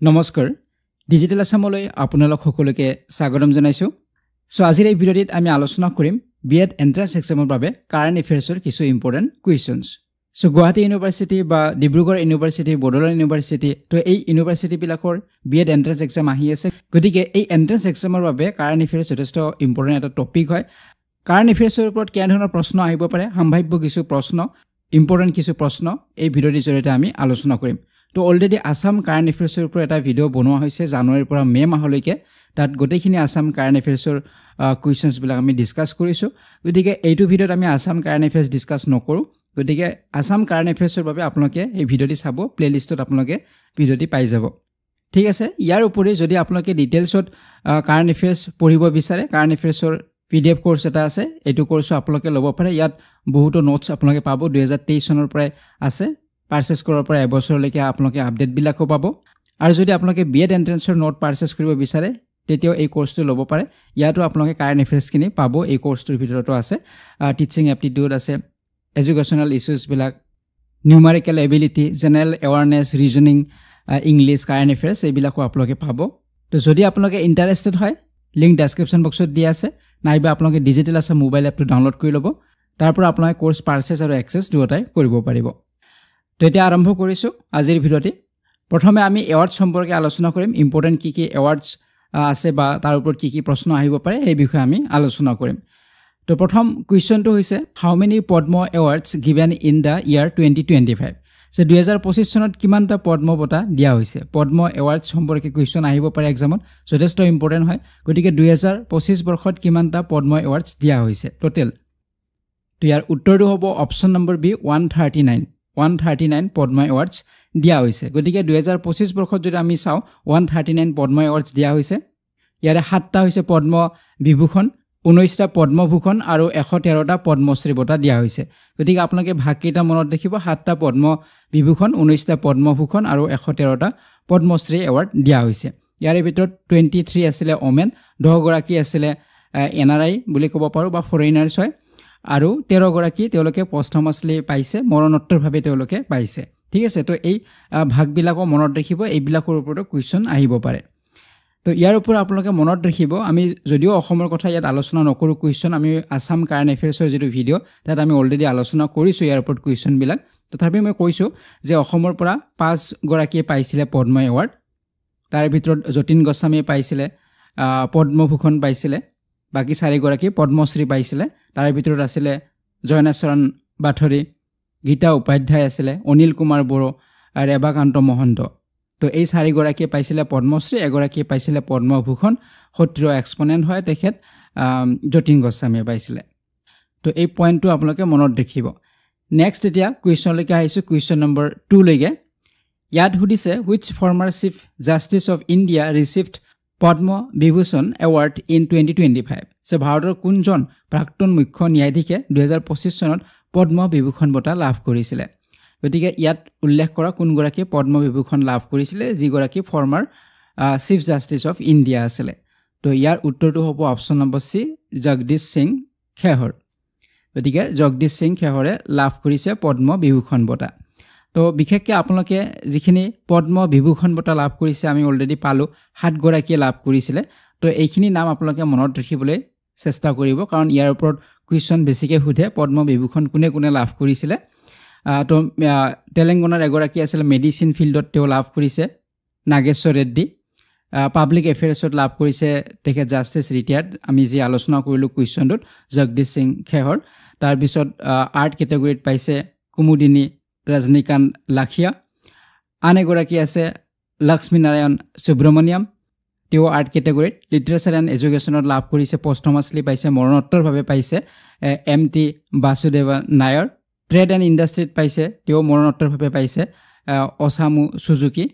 নমস্কাৰ ডিজিটেল আসামলৈ আপোনালোক সকলোকে স্বাগতম জনাইছো সো আজিৰ এই ভিডিঅ'ত আমি আলোচনা কৰিম বিএড এন্ট্ৰেন্স এক্সামৰ বাবে কাৰেন্ট এফেয়াৰ্ছৰ কিছু important questions so Guwahati university বা ডিব্ৰুগড় ইউনিভাৰ্সিটি বড়োলেণ্ড ইউনিভাৰ্সিটি তো এই ইউনিভাৰ্সিটি বিলাকৰ বিএড এন্ট্ৰেন্স এক্সাম আহি আছে গতিকে এই এন্ট্ৰেন্স এক্সামৰ বাবে কাৰেন্ট এফেয়াৰ্ছ যথেষ্ট ইম্পৰ্টেন্ট এটা টপিক হয় কাৰেন্ট এফেয়াৰ্ছৰ ওপৰত কেনে ধৰণৰ প্ৰশ্ন আহিব পাৰে সম্ভাৱ্য কিছু প্ৰশ্ন ইম্পৰ্টেন্ট কিছু প্ৰশ্ন এই ভিডিঅ'ৰ জৰিয়তে আমি আলোচনা কৰিম তো অলৰেডি আসাম কাৰেন্ট এফেয়াৰ্ছৰ ওপৰত এটা ভিডিঅ' বনোৱা হৈছে জানুৱাৰীৰ পৰা মে মাহলৈকে তাত গোটেইখিনি আসাম কাৰেন্ট এফেয়াৰ্ছৰ কুৱেশ্যনছ বিলাক আমি ডিসকাস কৰিছো গতিকে এইটো ভিডিঅ'ত আমি আসাম কাৰেন্ট এফেয়াৰ্ছ ডিসকাস নকৰো গতিকে আসাম কাৰেন্ট এফেয়াৰ্ছৰ বাবে আপোনালোকে এই ভিডিঅ'টি চাব প্লেলিষ্টত আপোনালোকে ভিডিঅ'টি পাই যাব ঠিক আছে ইয়াৰ উপৰি যদি আপোনালোকে ডিটেইলছত কাৰেন্ট এফেয়াৰ্ছ পঢ়িব বিচাৰে কাৰেন্ট এফেয়াৰ্ছৰ PDF কোৰ্স এটা আছে এইটো কোৰ্স আপোনালোকে ল'ব পাৰে ইয়াত বহুতো নোটছ আপোনালোকে পাব 2023 চনৰ পৰা আছে পাৰচেজ কৰাৰ পৰা এবছৰলৈকে আপোনালোকে আপডেট বিলাকো পাব আৰু যদি আপোনালোকে বিএড এন্ট্ৰেন্সৰ নোট পাৰচেজ কৰিব বিচাৰে তেতিয়াও এই কোৰ্সটো ল'ব পাৰে ইয়াতো আপোনালোকে কাৰেন্ট এফেয়াৰ্ছ কিনি পাব এই কোৰ্সটোৰ ভিতৰতো আছে টিচিং এপ্টিটিউড আছে এডুকেশনাল ইস্যুজ বিলাক numerical ability general awareness reasoning English current affairs এইবিলাকো আপোনালোকে পাব তো যদি আপোনালোকে ইন্টাৰেষ্টেড হয় লিংক ডেসক্ৰিপচন বক্সত দিয়া আছে নাইবা আপোনালোকে ডিজিটেল আসাম মোবাইল এপটো ডাউনলোড কৰি ল'ব তাৰ পৰা আপোনালোকে কোৰ্স পাৰচেজ আৰু এক্সেছ দুটাই কৰিব পাৰিব তো এতিয়া আৰম্ভ কৰিছো আজিৰ ভিডিঅ'টি প্ৰথমে আমি এৱাৰ্ড সম্পৰ্কে আলোচনা কৰিম ইম্পৰ্টেন্ট কি এৱাৰ্ডছ আছে বা তাৰ ওপৰত কি প্ৰশ্ন আহিব পাৰে এই বিষয়ে আমি আলোচনা কৰিম তো প্ৰথম কোৱেশ্চনটো হৈছে how many Padma awards given in the year 2025 so 2025 চনত কিমানটা পদ্ম বঁটা দিয়া হৈছে পদ্ম এৱাৰ্ডছ সম্পৰ্কে কোৱেশ্চন আহিব পাৰে এক্সামত যথেষ্ট ইম্পৰ্টেন্ট হয় গতিকে 2025 বৰ্ষত কিমানটা পদ্ম এৱাৰ্ডছ দিয়া হৈছে টোটাল তো ইয়াৰ উত্তৰটো হ'ব অপচন নম্বৰ বি 139 পদ্ম এৱাৰ্ডছ দিয়া হৈছে গতিকে 2025 বৰ্ষত যদি আমি চাও 139 পদ্ম এৱাৰ্ডছ দিয়া হৈছে ইয়াৰে 7টা হৈছে পদ্ম বিভূষণ 19টা পদ্মভূষণ আৰু 113টা পদ্মশ্ৰী বঁটা দিয়া হৈছে গতিকে আপোনালোকে ভাগকেইটা মনত ৰাখিব 7টা পদ্ম বিভূষণ 19টা পদ্মভূষণ আৰু 113টা পদ্মশ্ৰী এৱাৰ্ড দিয়া হৈছে ইয়াৰে ভিতৰত 23 আছিল ওমেন 10 গৰাকী আছিল এনআৰআই বুলি ক'ব পাৰো বা ফৰেইনাৰ্ছ হয় আৰু 13 গৰাকী তেওঁলোকে পষ্টমাছলি পাইছে মৰণোত্তৰভাৱে তেওঁলোকে পাইছে ঠিক আছে তো এই ভাগবিলাকো মনত ৰাখিব এইবিলাকৰ ওপৰত কোৱেশ্চন আহিব পাৰে তো ইয়াৰ ওপৰত আপোনালোকে মনত ৰাখিব আমি যদিও অসমৰ কথা ইয়াত আলোচনা নকৰো কোৱেশ্চন আমি আসাম কাৰেন্ট এফেয়াৰ্ছৰ যেটো ভিডিঅ' তাত আমি অলৰেডি আলোচনা কৰিছো ইয়াৰ ওপৰত কোৱেশ্চন বিলাক তথাপি মই কৈছো যে অসমৰ পৰা 5 গৰাকী পাইছিলে পদ্ম এৱাৰ্ড তাৰ ভিতৰত যতীন গোস্বামী পাইছিলে পদ্মভূষণ পাইছিলে বাকি 4 গৰাকী পদ্মশ্ৰী পাইছিলে তাৰ ভিতৰত আছিল জয়নাচৰণ বাথৰি গীতা উপাধ্যায় আছিল অনিল কুমাৰ বড়ো আৰু ৰেবাকান্ত মহন্ত তো এই 4 গৰাকী পাইছিলে পদ্মশ্ৰী এগৰাকী পাইছিলে পদ্মভূষণ সত্ৰিয় এক্সপোনেন্ট হয় তেখেত যতীন গোস্বামী পাইছিলে তো এই পইণ্টটো আপোনালোকে মনত ৰাখিব নেক্সট এতিয়া কোৱেশ্চন লৈকে আহিছো কোৱেশ্চন নম্বৰ 2 লৈকে ইয়াত সুধিছে which former chief justice of India received Padma Vibhushan award in 2025 সে ভাৰতৰ কোনজন প্ৰাক্তন মুখ্য ন্যায়াধীশে 2025 চনত পদ্ম বিভূষণ বঁটা লাভ কৰিছিল গতিকে ইয়াত উল্লেখ কৰা কোন গৰাকী পদ্ম বিভূষণ লাভ কৰিছিল যি গৰাকী former chief justice of India আছিল তো ইয়াৰ উত্তৰটো হ'ব অপচন নম্বৰ সি জগদীশ সিং খেহৰ গতিকে জগদীশ সিং খেহৰে লাভ কৰিছে পদ্ম বিভূষণ বঁটা তো বিশেষকৈ আপোনালোকে যিখিনি পদ্ম বিভূষণ বঁটা লাভ কৰিছে আমি অলৰেডি পালো 7 গৰাকীয়ে লাভ কৰিছিল তো এইখিনি নাম আপোনালোকে মনত ৰাখিবলৈ চেষ্টা কৰিব কাৰণ ইয়াৰ ওপৰত কোৱেশ্চন বেছিকৈ সোধে পদ্ম বিভূষণ কোনে কোনে লাভ কৰিছিল তো তেলেংগানাৰ এগৰাকী আছিল মেডিচিন ফিল্ডত তেওঁ লাভ কৰিছে নাগেশ্বৰ ৰেড্ডি পাব্লিক এফেয়াৰ্ছত লাভ কৰিছে তেখেত জাস্টিস ৰিটায়াৰ্ড আমি যি আলোচনা কৰিলো কোৱেশ্চনটোত জগদীশ সিং খেহৰ তাৰ পিছত আৰ্ট কেটেগৰীত পাইছে কুমুদিনী ৰজনীকান্ত লাখিয়া আন এগৰাকী আছে লক্ষ্মী নাৰায়ণ সুব্ৰমণিয়াম তেওঁ আৰ্ট কেটেগৰীত লিটাৰেচাৰ এণ্ড এডুকেশ্যনত লাভ কৰিছে পষ্টমাছলি পাইছে মৰণোত্তৰভাৱে পাইছে MT Vasudev Nair trade and ইণ্ডাষ্ট্ৰীত পাইছে তেওঁ মৰণোত্তৰভাৱে পাইছে অসামু সুজুকি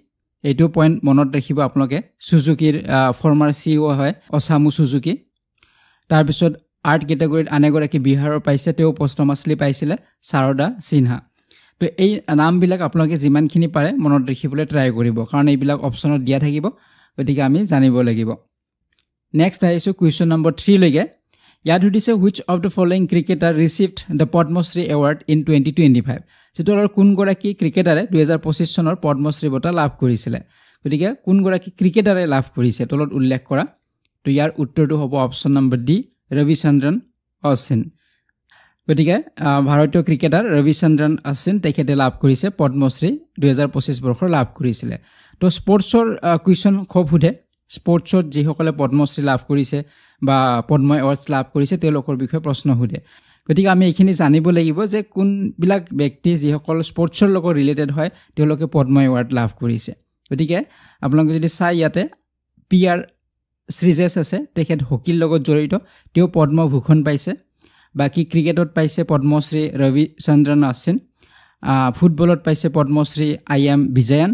এইটো পইণ্ট মনত ৰাখিব আপোনালোকে সুজুকিৰ ফৰ্মাৰ CEO হয় অসামু সুজুকি তাৰ পিছত আৰ্ট কেটেগৰীত আনেগৰাকী বিহাৰৰ পাইছে তেওঁ পষ্টমাছলি পাইছিলে শাৰদা সিনহা তো এই নামবিলাক আপোনালোকে যিমানখিনি পাৰে মনত ৰাখিবলৈ ট্ৰাই কৰিব কাৰণ এইবিলাক অপচনত দিয়া থাকিব গতিকে আমি জানিব লাগিব নেক্সট আহিছো কোৱেশ্চন নম্বৰ 3 লৈকে ইয়াত সুধিছে which of the following cricketer received the Padma Shri award in 2025 যেটো কোন গৰাকী ক্ৰিকেটাৰে 2025 চনৰ পদ্মশ্ৰী বঁটা লাভ কৰিছিল গতিকে কোনগৰাকী ক্ৰিকেটাৰে লাভ কৰিছে তলত উল্লেখ কৰা তো ইয়াৰ উত্তৰটো হ'ব option number D Ravichandran Ashwin গতিকে ভাৰতীয় ক্ৰিকেটাৰ ৰবিচন্দ্ৰন অশ্বিন তেখেতে লাভ কৰিছে পদ্মশ্ৰী 2025 বৰ্ষৰ লাভ কৰিছিলে তো স্পৰ্টছৰ কুৱেশ্যন খুব সোধে স্পৰ্টছত যিসকলে পদ্মশ্ৰী লাভ কৰিছে বা পদ্ম এৱাৰ্ডছ লাভ কৰিছে তেওঁলোকৰ বিষয়ে প্ৰশ্ন সোধে গতিকে আমি এইখিনি জানিব লাগিব যে কোনবিলাক ব্যক্তি যিসকল স্পৰ্টছৰ লগত ৰিলেটেড হয় তেওঁলোকে পদ্ম এৱাৰ্ড লাভ কৰিছে গতিকে আপোনালোকে যদি চাই ইয়াতে PR শ্ৰীজেশ আছে তেখেত হকীৰ লগত জড়িত তেওঁ পদ্মভূষণ পাইছে বাকি ক্ৰিকেটত পাইছে পদ্মশ্ৰী ৰবিচন্দ্ৰন অশ্বিন ফুটবলত পাইছে পদ্মশ্ৰী IM বিজয়ন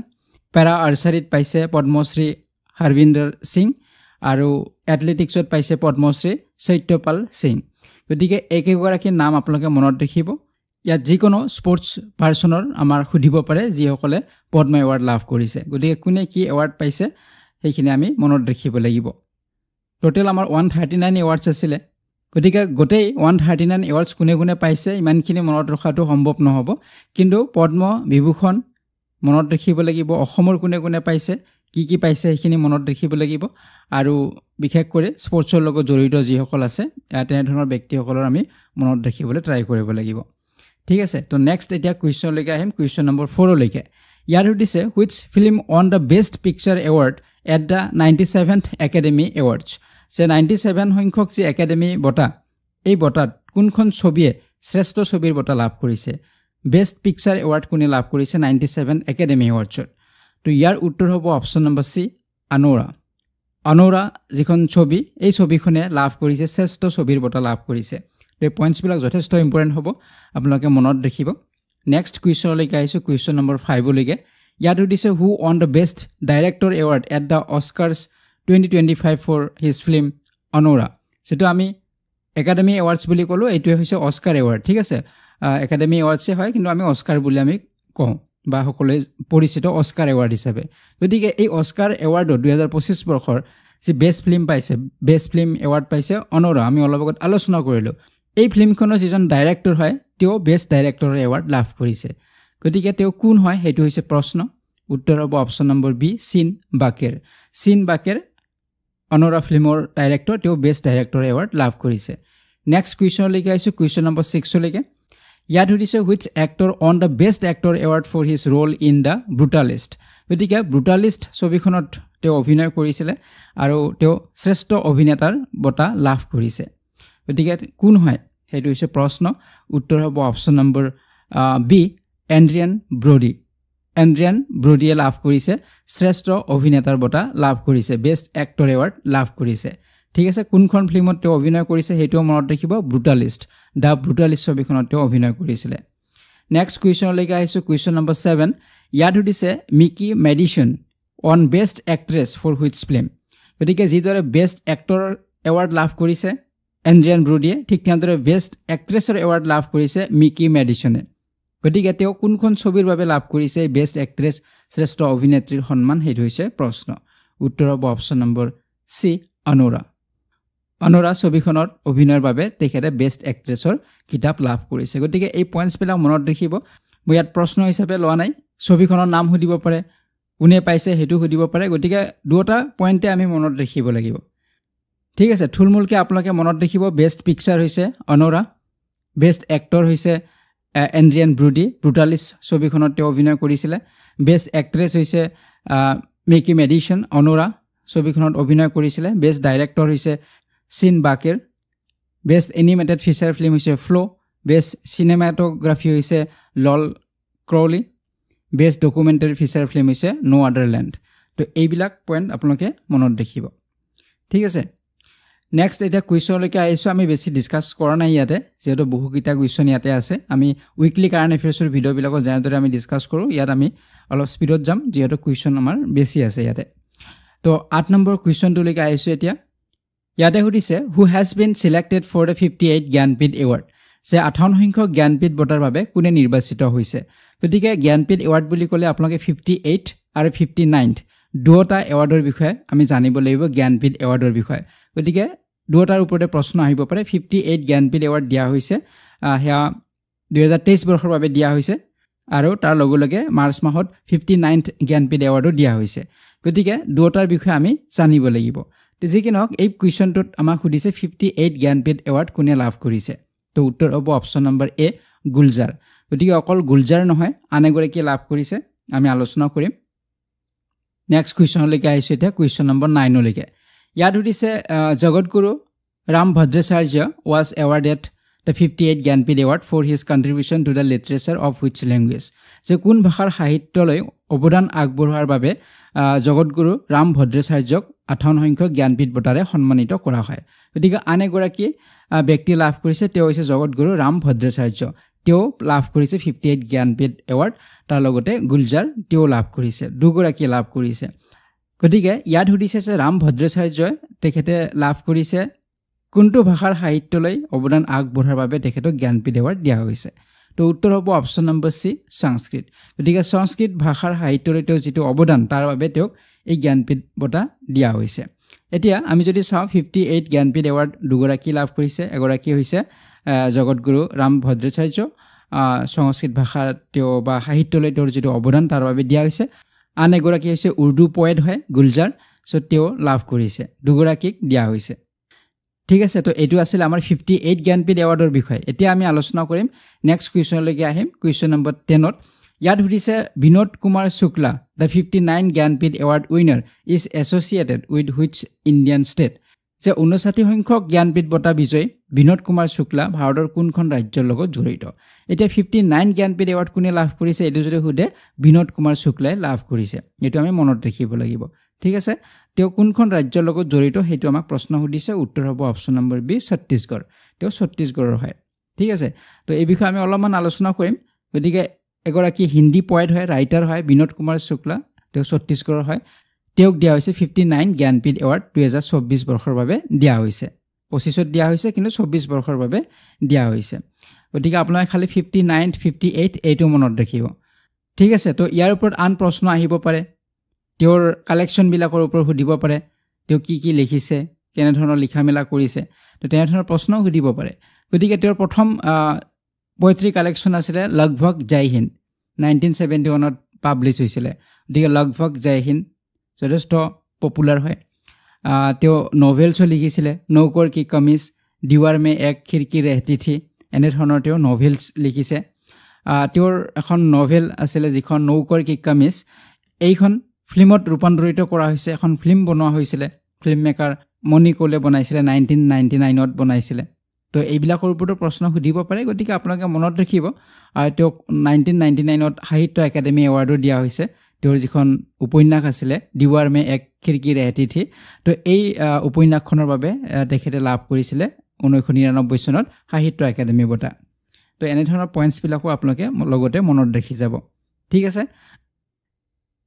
পেৰা আৰ্চাৰীত পাইছে পদ্মশ্ৰী হৰবিন্দৰ সিং আৰু এথলেটিক্সত পাইছে পদ্মশ্ৰী সত্যপাল সিং গতিকে একেগৰাকী নাম আপোনালোকে মনত ৰাখিব ইয়াত যিকোনো স্পৰ্টছ পাৰ্সনৰ আমাৰ সুধিব পাৰে যিসকলে পদ্ম এৱাৰ্ড লাভ কৰিছে গতিকে কোনে কি এৱাৰ্ড পাইছে সেইখিনি আমি মনত ৰাখিব লাগিব টোটাল আমাৰ 139 এৱাৰ্ডছ আছিল গতিকে গোটেই 139 এৱাৰ্ডছ কোনে কোনে পাইছে ইমানখিনি মনত ৰখাটো সম্ভৱ নহব কিন্তু পদ্ম বিভূষণ মনত ৰাখিব লাগিব অসমৰ কোনে কোনে পাইছে কি পাইছে সেইখিনি মনত ৰাখিব লাগিব আৰু বিশেষ কৰি স্পৰ্টছৰ লগত জড়িত যিসকল আছে তেনে ধৰণৰ ব্যক্তিসকলৰ আমি মনত ৰাখিবলৈ ট্ৰাই কৰিব লাগিব ঠিক আছে তো নেক্সট এতিয়া কুৱেশ্যন লৈকে আহিম কুৱেশ্যন নম্বৰ 4 লৈকে ইয়াৰ সুধিছে which film won the best picture award at the 97th Academy Awards সে 97 সংখ্যক যে একাডেমি বঁটা এই বঁটাত কোনখন ছবিয়ে শ্ৰেষ্ঠ ছবিৰ বঁটা লাভ কৰিছে বেষ্ট পিকচাৰ এৱাৰ্ড কোনে লাভ কৰিছে 97 একাডেমি এৱাৰ্ডছত তো ইয়াৰ উত্তৰ হ'ব অপশ্যন নম্বৰ সি অনোৰা যিখন ছবি এই ছবিখনে লাভ কৰিছে শ্ৰেষ্ঠ ছবিৰ বঁটা লাভ কৰিছে এই পইণ্টছবিলাক যথেষ্ট ইম্পৰ্টেণ্ট হ'ব আপোনালোকে মনত ৰাখিব নেক্সট কুৱেশ্যনলৈকে আহিছোঁ কুৱেশ্যন নম্বৰ 5 লৈকে ইয়াত সুধিছে who won the best director award at the Oscars 2025 for his film Anora যেটো আমি একাডেমি এৱাৰ্ডছ বুলি ক'লো এইটোৱে হৈছে অস্কাৰ এৱাৰ্ড ঠিক আছে একাডেমি এৱাৰ্ডছে হয় কিন্তু আমি অস্কাৰ বুলি আমি কওঁ বা সকলোৱে পৰিচিত অস্কাৰ এৱাৰ্ড হিচাপে গতিকে এই অস্কাৰ এৱাৰ্ডত 2025 বৰ্ষৰ যে বেষ্ট ফিল্ম পাইছে বেষ্ট ফিল্ম এৱাৰ্ড পাইছে অনোৰা আমি অলপ আগত আলোচনা কৰিলোঁ এই ফিল্মখনৰ যিজন ডাইৰেক্টৰ হয় তেওঁ বেষ্ট ডাইৰেক্টৰ এৱাৰ্ড লাভ কৰিছে গতিকে তেওঁ কোন হয় সেইটো হৈছে প্ৰশ্ন উত্তৰ হ'ব option number B Sean Baker Anora ফিল্মৰ ডাইৰেক্টৰ তেওঁ বেষ্ট ডাইৰেক্টৰ এৱাৰ্ড লাভ কৰিছে নেক্সট কুৱেশ্যনলৈকে আহিছোঁ কুৱেশ্যন নম্বৰ 6 লৈকে ইয়াত সুধিছে which actor on the best actor award for his role in the brutalist গতিকে ব্ৰুটালিষ্ট ছবিখনত তেওঁ অভিনয় কৰিছিলে আৰু তেওঁ শ্ৰেষ্ঠ অভিনেতাৰ বঁটা লাভ কৰিছে গতিকে কোন হয় সেইটো হৈছে প্ৰশ্ন উত্তৰ হ'ব অপশ্যন নম্বৰ বি এন্ড্ৰিয়ান ব্ৰডিয়ে লাভ কৰিছে শ্ৰেষ্ঠ অভিনেতাৰ বঁটা লাভ কৰিছে বেষ্ট এক্টৰ এৱাৰ্ড লাভ কৰিছে ঠিক আছে কোনখন ফিল্মত তেওঁ অভিনয় কৰিছে সেইটোও মনত ৰাখিব ব্ৰুটালিষ্ট ছবিখনত তেওঁ অভিনয় কৰিছিলে নেক্সট কুৱেশ্যনলৈকে আহিছোঁ কুৱেশ্যন নম্বৰ 7 ইয়াত সুধিছে Mikey Madison won best actress for which film গতিকে যিদৰে বেষ্ট এক্টৰ এৱাৰ্ড লাভ কৰিছে এন্ড্ৰিয়ান ব্ৰডিয়ে ঠিক তেনেদৰে বেষ্ট এক্ট্ৰেছৰ এৱাৰ্ড লাভ কৰিছে মিকি মেডিসনে গতিকে তেওঁ কোনখন ছবিৰ বাবে লাভ কৰিছে বেষ্ট এক্ট্ৰেছ শ্ৰেষ্ঠ অভিনেত্ৰীৰ সন্মান সেইটো হৈছে প্ৰশ্ন উত্তৰ হ'ব অপশ্যন নম্বৰ সি অনোৰা ছবিখনত অভিনয়ৰ বাবে তেখেতে বেষ্ট এক্ট্ৰেছৰ কিতাপ লাভ কৰিছে গতিকে এই পইণ্টছবিলাক মনত ৰাখিব মই ইয়াত প্ৰশ্ন হিচাপে লোৱা নাই ছবিখনৰ নাম সুধিব পাৰে কোনে পাইছে সেইটো সুধিব পাৰে গতিকে দুটা পইণ্টে আমি মনত ৰাখিব লাগিব ঠিক আছে থুলমূলকৈ আপোনালোকে মনত ৰাখিব বেষ্ট পিকচাৰ হৈছে অনোৰা বেষ্ট এক্টৰ হৈছে এন্ড্ৰিয়ান ব্ৰুটালিষ্ট ছবিখনত তেওঁ অভিনয় কৰিছিলে বেষ্ট এক্ট্ৰেছ হৈছে মিকি মেডিসন অনোৰা ছবিখনত অভিনয় কৰিছিলে বেষ্ট ডাইৰেক্টৰ হৈছে Sean Baker best animated feature film হৈছে ফ্লো বেষ্ট চিনেমাটোগ্ৰাফি হৈছে Lol Crawley best documentary feature film হৈছে নো আদাৰ লেণ্ড তো এইবিলাক পইণ্ট আপোনালোকে মনত ৰাখিব ঠিক আছে নেক্সট এটা কুৱেশ্যনলৈকে আহিছোঁ আমি বেছি ডিছকাছ কৰা নাই ইয়াতে যেহেতু বহুকেইটা কুৱেশ্যন ইয়াতে আছে আমি উইকলি কাৰেণ্ট এফেয়াৰ্ছৰ ভিডিঅ'বিলাকত যেনেদৰে আমি ডিছকাছ কৰোঁ ইয়াত আমি অলপ স্পীডত যাম যিহেতু কুৱেশ্যন আমাৰ বেছি আছে ইয়াতে তো 8 নম্বৰ কুৱেশ্যনটোলৈকে আহিছোঁ এতিয়া ইয়াতে সুধিছে who has been selected for the 58 Jnanpith award যে 58 সংখ্যক জ্ঞানপীঠ বঁটাৰ বাবে কোনে নিৰ্বাচিত হৈছে গতিকে জ্ঞানপীঠ এৱাৰ্ড বুলি ক'লে আপোনালোকে 58 আৰু 59 দুটা এৱাৰ্ডৰ বিষয়ে আমি জানিব লাগিব জ্ঞানপীঠ এৱাৰ্ডৰ বিষয়ে গতিকে দুটাৰ ওপৰতে প্ৰশ্ন আহিব পাৰে 58 জ্ঞানপীঠ এৱাৰ্ড দিয়া হৈছে সেয়া 2023 বৰ্ষৰ বাবে দিয়া হৈছে আৰু তাৰ লগে লগে মাৰ্চ মাহত 59th জ্ঞানপীঠ এৱাৰ্ডো দিয়া হৈছে গতিকে দুটাৰ বিষয়ে আমি জানিব লাগিব যি কি নহওক এই কুৱেশ্যনটোত আমাক সুধিছে 58 জ্ঞানপীঠ এৱাৰ্ড কোনে লাভ কৰিছে তো উত্তৰ হ'ব অপচন নম্বৰ এ গুলজাৰ গতিকে অকল গুলজাৰ নহয় আন এগৰাকীয়ে লাভ কৰিছে আমি আলোচনা কৰিম নেক্সট কুৱেশ্যনলৈকে আহিছোঁ এতিয়া কুৱেশ্যন নম্বৰ 9 লৈকে ইয়াত সুধিছে জগতগুৰু Ram ভদ্ৰাচাৰ্য was awarded the 58 Jnanpith award for his contribution to the literature of which language যে কোন ভাষাৰ সাহিত্যলৈ অৱদান আগবঢ়োৱাৰ বাবে জগতগুৰু ৰাম ভদ্ৰাচাৰ্যক 58 সংখ্যক জ্ঞানপীঠ বঁটাৰে সন্মানিত কৰা হয় গতিকে আন এগৰাকী ব্যক্তি লাভ কৰিছে তেওঁ হৈছে জগতগুৰু ৰাম ভদ্ৰাচাৰ্য তেওঁ লাভ কৰিছে 58 জ্ঞানপীঠ এৱাৰ্ড তাৰ লগতে গুলজাৰ তেওঁ লাভ কৰিছে দুগৰাকী লাভ কৰিছে গতিকে ইয়াত সুধিছে যে ৰাম ভদ্ৰাচাৰ্যই তেখেতে লাভ কৰিছে কোনটো ভাষাৰ সাহিত্যলৈ অৱদান আগবঢ়াৰ বাবে তেখেতক জ্ঞানপীঠ এৱাৰ্ড দিয়া হৈছে তো উত্তৰ হ'ব অপচন নম্বৰ সি সংস্কৃত গতিকে সংস্কৃত ভাষাৰ সাহিত্যলৈ তেওঁ যিটো অৱদান তাৰ বাবে তেওঁক এই জ্ঞানপীঠ বঁটা দিয়া হৈছে এতিয়া আমি যদি চাওঁ 58 জ্ঞানপীঠ এৱাৰ্ড দুগৰাকী লাভ কৰিছে এগৰাকী হৈছে জগতগুৰু ৰাম ভদ্ৰাচাৰ্য সংস্কৃত ভাষা তেওঁ বা সাহিত্যলৈ তেওঁৰ যিটো অৱদান তাৰ বাবে দিয়া হৈছে আন এগৰাকী হৈছে উৰ্দু পয়েট হয় গুলজাৰ সো তেওঁ লাভ কৰিছে দুগৰাকীক দিয়া হৈছে ঠিক আছে তো এইটো আছিল আমাৰ 58 জ্ঞানপীঠ এৱাৰ্ডৰ বিষয় এতিয়া আমি আলোচনা কৰিম নেক্সট কুৱেশ্যনলৈকে আহিম কুৱেশ্যন নম্বৰ 10ত ইয়াত সুধিছে Vinod Kumar Shukla the 59 Jnanpith award winner is associated with which Indian state যে 59 সংখ্যক জ্ঞানপীঠ বঁটা বিজয়ী বিনোদ কুমাৰ শুক্লা ভাৰতৰ কোনখন ৰাজ্যৰ লগত জড়িত এতিয়া 59 জ্ঞানপীঠ এৱাৰ্ড কোনে লাভ কৰিছে এইটো যদি সুধে বিনোদ কুমাৰ শুক্লাই লাভ কৰিছে এইটো আমি মনত ৰাখিব লাগিব ঠিক আছে তেওঁ কোনখন ৰাজ্যৰ লগত জড়িত সেইটো আমাক প্ৰশ্ন সুধিছে উত্তৰ হ'ব অপচন নম্বৰ বি ছত্তীশগড় তেওঁ ছত্তীশগড়ৰ হয় ঠিক আছে তো এই বিষয়ে আমি অলপমান আলোচনা কৰিম গতিকে এগৰাকী হিন্দী পয়েট হয় ৰাইটাৰ হয় বিনোদ কুমাৰ শুক্লা তেওঁ ছত্তীশগড়ৰ হয় তেওঁক দিয়া হৈছে 59 জ্ঞানপীঠ এৱাৰ্ড 2024 বৰ্ষৰ বাবে দিয়া হৈছে 25ত দিয়া হৈছে কিন্তু 24 বৰ্ষৰ বাবে দিয়া হৈছে গতিকে আপোনালোকে খালি 59 58 এইটো মনত ৰাখিব ঠিক আছে তো ইয়াৰ ওপৰত আন প্ৰশ্ন আহিব পাৰে তেওঁৰ কালেকশ্যনবিলাকৰ ওপৰত সুধিব পাৰে তেওঁ কি লিখিছে কেনেধৰণৰ লিখা মেলা কৰিছে তো তেনেধৰণৰ প্ৰশ্ন সুধিব পাৰে গতিকে তেওঁৰ প্ৰথম পোয়েট্ৰি কালেকশ্যন আছিলে লগভগ জয় হিন্দ 1971ত পাব্লিছ হৈছিলে গতিকে লগভগ জয় হিন্দ যথেষ্ট পপুলাৰ হয় তেওঁ নভেলছো লিখিছিলে নৌকৰ কি কমিজ দিৱাৰ মে এক খিৰকি ৰেহতি থি এনেধৰণৰ তেওঁ নভেলছ লিখিছে তেওঁৰ এখন নভেল আছিলে যিখন নৌকৰ কি কমিজ এইখন ফিল্মত ৰূপান্তৰিত কৰা হৈছে এখন ফিল্ম বনোৱা হৈছিলে ফিল্ম মেকাৰ মণি কৌলে বনাইছিলে 1999ত বনাইছিলে তো এইবিলাকৰ ওপৰত প্ৰশ্ন সুধিব পাৰে গতিকে আপোনালোকে মনত ৰাখিব আৰু তেওঁক 1999ত সাহিত্য একাডেমি এৱাৰ্ডো দিয়া হৈছে তেওঁৰ যিখন উপন্যাস আছিলে দিৱাৰ মে এক খিৰকি ৰেহতি থি তো এই উপন্যাসখনৰ বাবে তেখেতে লাভ কৰিছিলে 1999 চনত সাহিত্য একাডেমি বঁটা তো এনেধৰণৰ পইণ্টছবিলাকো আপোনালোকে লগতে মনত ৰাখি যাব ঠিক আছে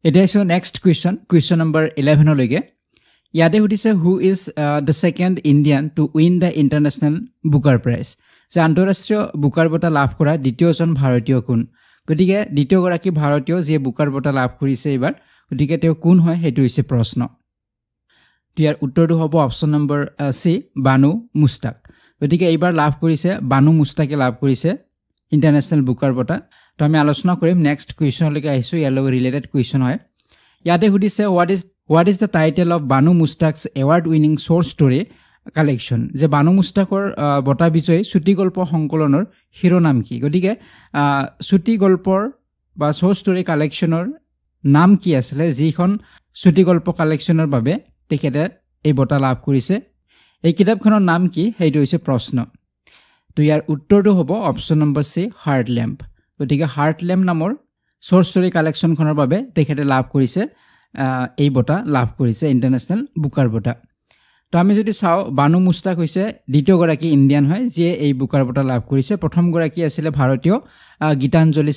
এতিয়া আহিছোঁ নেক্সট কুৱেশ্যন নম্বৰ 11লৈকে ইয়াতে সুধিছে who is the second Indian to win the international Booker prize যে আন্তঃৰাষ্ট্ৰীয় বুকাৰ বঁটা লাভ কৰা দ্বিতীয়জন ভাৰতীয় কোন গতিকে দ্বিতীয়গৰাকী ভাৰতীয় যিয়ে বুকাৰ বঁটা লাভ কৰিছে এইবাৰ গতিকে তেওঁ কোন হয় সেইটো হৈছে প্ৰশ্ন ইয়াৰ উত্তৰটো হ'ব option number C Banu Mushtaq গতিকে এইবাৰ লাভ কৰিছে বানু মুস্তাকে লাভ কৰিছে ইণ্টাৰনেশ্যনেল বুকাৰ বঁটা তো আমি আলোচনা কৰিম নেক্সট কুৱেশ্যনলৈকে আহিছোঁ ইয়াৰ লগত ৰিলেটেড কুৱেশ্যন হয় ইয়াতে সুধিছে what is the title of Banu Mushtaq's award winning short story collection যে বানু মুস্তাকৰ বঁটা বিজয়ী চুটিগল্প সংকলনৰ শিৰোনাম কি গতিকে চুটিগল্পৰ বা শ্বৰ্ট ষ্টৰী কালেকশ্যনৰ নাম কি আছিলে যিখন চুটিগল্প কালেকশ্যনৰ বাবে তেখেতে এই বঁটা লাভ কৰিছে এই কিতাপখনৰ নাম কি সেইটো হৈছে প্ৰশ্ন তো ইয়াৰ উত্তৰটো হ'ব option number C heart lamp গতিকে হাৰ্ট লেম্প নামৰ শ্বৰ্ট ষ্টৰী কালেকশ্যনখনৰ বাবে তেখেতে লাভ কৰিছে এই বঁটা লাভ কৰিছে ইণ্টাৰনেশ্যনেল বুকাৰ বঁটা তো আমি যদি চাওঁ বানু মুস্তাক হৈছে দ্বিতীয়গৰাকী ইণ্ডিয়ান হয় যিয়ে এই বুকাৰ বঁটা লাভ কৰিছে প্ৰথমগৰাকী আছিলে ভাৰতীয় গীতাঞ্জলি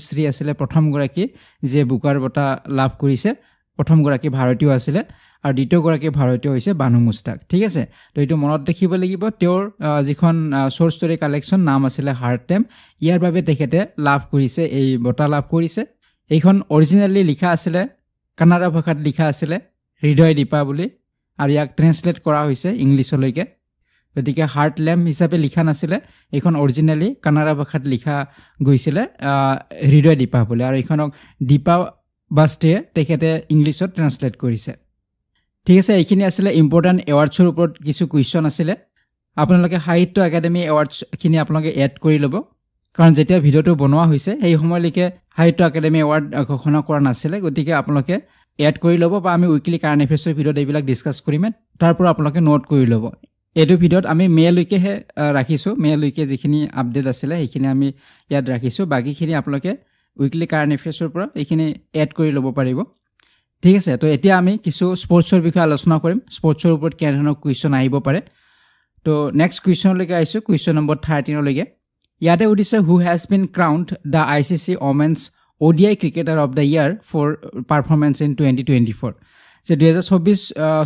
শ্ৰী আছিলে প্ৰথমগৰাকী যিয়ে বুকাৰ বঁটা লাভ কৰিছে প্ৰথমগৰাকী ভাৰতীয় আছিলে আৰু দ্বিতীয়গৰাকী ভাৰতীয় হৈছে বানু মুস্তাক ঠিক আছে তো এইটো মনত ৰাখিব লাগিব তেওঁৰ যিখন শ্বৰ্ট ষ্টৰী কালেকশ্যন নাম আছিলে হাৰ্ট লেম্প ইয়াৰ বাবে তেখেতে লাভ কৰিছে এই বঁটা লাভ কৰিছে এইখন অৰিজিনেলি লিখা আছিলে কানাড়া ভাষাত লিখা আছিলে হৃদয় দীপা বুলি আৰু ইয়াক ট্ৰেন্সলেট কৰা হৈছে ইংলিছলৈকে গতিকে হাৰ্ট লেম্প হিচাপে লিখা নাছিলে এইখন অৰিজিনেলি কানাড়া ভাষাত লিখা গৈছিলে হৃদয় দীপা বুলি আৰু এইখনক দীপা বাস্তে তেখেতে ইংলিছত ট্ৰান্সলেট কৰিছে ঠিক আছে এইখিনি আছিলে ইম্পৰ্টেণ্ট এৱাৰ্ডছৰ ওপৰত কিছু কুৱেশ্যন আছিলে আপোনালোকে সাহিত্য একাডেমি এৱাৰ্ডছখিনি আপোনালোকে এড কৰি ল'ব কাৰণ যেতিয়া ভিডিঅ'টো বনোৱা হৈছে সেই সময়লৈকে সাহিত্য একাডেমি এৱাৰ্ড ঘোষণা কৰা নাছিলে গতিকে আপোনালোকে এড কৰি ল'ব বা আমি উইকলি কাৰেণ্ট এফেয়াৰ্ছৰ ভিডিঅ'ত এইবিলাক ডিছকাছ কৰিম তাৰ পৰা আপোনালোকে নোট কৰি ল'ব এইটো ভিডিঅ'ত আমি মেলৈকেহে ৰাখিছোঁ মেলৈকে যিখিনি আপডেট আছিলে সেইখিনি আমি ইয়াত ৰাখিছোঁ বাকীখিনি আপোনালোকে উইকলি কাৰেণ্ট এফেয়াৰ্ছৰ পৰা এইখিনি এড কৰি ল'ব পাৰিব ঠিক আছে তো এতিয়া আমি কিছু স্পৰ্টছৰ বিষয়ে আলোচনা কৰিম স্পৰ্টছৰ ওপৰত কেনেধৰণৰ কুৱেশ্যন আহিব পাৰে তো নেক্সট কুৱেশ্যনলৈকে আহিছোঁ কুৱেশ্যন নম্বৰ 13লৈকে ইয়াতে সুধিছে who has been crowned the ICC women's ODI cricketer of the year for performance in 2024 যে 2024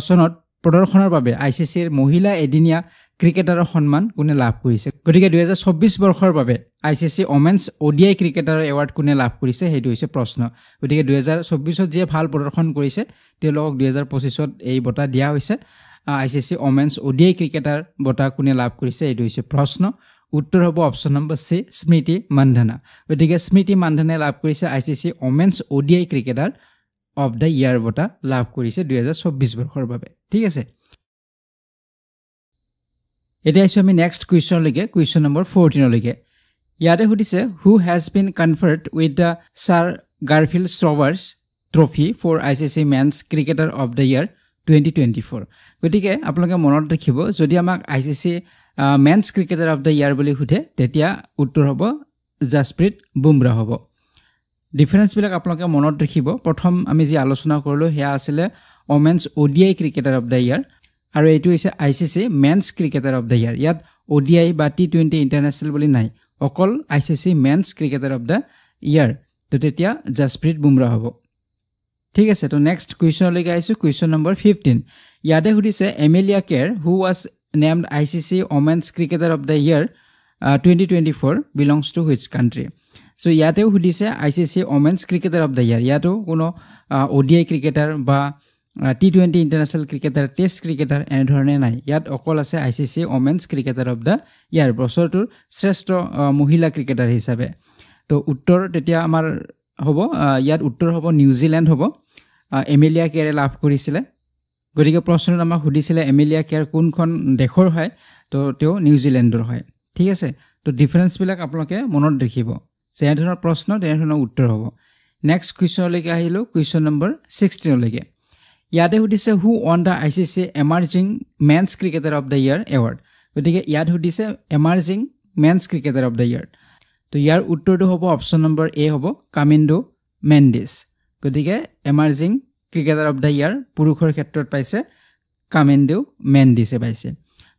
চনত প্ৰদৰ্শনৰ বাবে ICCৰ মহিলা এদিনীয়া ক্ৰিকেটাৰৰ সন্মান কোনে লাভ কৰিছে গতিকে 2024 বৰ্ষৰ বাবে ICC ওমেন্স ODI ক্ৰিকেটাৰৰ এৱাৰ্ড কোনে লাভ কৰিছে সেইটো হৈছে প্ৰশ্ন গতিকে 2024ত যে ভাল প্ৰদৰ্শন কৰিছে তেওঁলোকক 2025ত এই বঁটা দিয়া হৈছে ICC ওমেন্স ODI ক্ৰিকেটাৰ বঁটা কোনে লাভ কৰিছে এইটো হৈছে প্ৰশ্ন উত্তৰ হ'ব অপচন নম্বৰ সি স্মৃতি মান্ধানা গতিকে স্মৃতি মান্ধানাই লাভ কৰিছে ICC women's ODI cricketer of the ইয়াৰ বঁটা লাভ কৰিছে 2024 বৰ্ষৰ বাবে ঠিক আছে এতিয়া আহিছোঁ আমি নেক্সট কুৱেশ্যনলৈকে কুৱেশ্যন নম্বৰ 14লৈকে ইয়াতে সুধিছে who has been conferred with the Sir Garfield Sobers trophy for ICC men's cricketer of the year 2024 গতিকে আপোনালোকে মনত ৰাখিব যদি আমাক ICC men's cricketer of the year বুলি সোধে তেতিয়া উত্তৰ হ'ব জাসপ্ৰীত বুমৰাহ হ'ব ডিফাৰেন্সবিলাক আপোনালোকে মনত ৰাখিব প্ৰথম আমি যি আলোচনা কৰিলোঁ সেয়া আছিলে women's ODI cricketer of the year আৰু এইটো হৈছে ICC men's cricketer of the year ইয়াত ODI বা T20 ইণ্টাৰনেশ্যনেল বুলি নাই অকল ICC men's cricketer of the year তো তেতিয়া জাসপ্ৰীত বুমৰাহ হ'ব ঠিক আছে তো নেক্সট কুৱেশ্যনলৈকে আহিছোঁ কুৱেশ্যন নম্বৰ 15 ইয়াতে সুধিছে এমেলিয়া কেৰ who was named ICC Women's Cricketer of the Year 2024 belongs to which country so ইয়াতেও সুধিছে ICC Women's Cricketer of the Year ইয়াতো কোনো ODI ক্ৰিকেটাৰ বা T20 international cricketer test cricketer এনেধৰণে নাই ইয়াত অকল আছে ICC Women's Cricketer of the Year বছৰটোৰ শ্ৰেষ্ঠ মহিলা ক্ৰিকেটাৰ হিচাপে তো উত্তৰ তেতিয়া আমাৰ হ'ব ইয়াত উত্তৰ হ'ব নিউজিলেণ্ড হ'ব এমেলিয়া কেৰে লাভ কৰিছিলে গতিকে প্ৰশ্নত আমাক সুধিছিলে এমেলিয়া কেয়াৰ কোনখন দেশৰ হয় তো তেওঁ নিউজিলেণ্ডৰ হয় ঠিক আছে তো ডিফাৰেন্সবিলাক আপোনালোকে মনত ৰাখিব যে ধৰণৰ প্ৰশ্ন তেনেধৰণৰ উত্তৰ হ'ব নেক্সট কুৱেশ্যনলৈকে আহিলোঁ কুৱেশ্যন নম্বৰ 16লৈকে ইয়াতে সুধিছে who won the ICC emerging men's cricketer of the year award গতিকে ইয়াত সুধিছে emerging men's cricketer of the year তো ইয়াৰ উত্তৰটো হ'ব অপশ্যন নম্বৰ এ হ'ব কামিণ্ডো মেণ্ডিছ গতিকে emerging cricketer of the year পুৰুষৰ ক্ষেত্ৰত পাইছে কামিণ্ডো মেণ্ডিছে পাইছে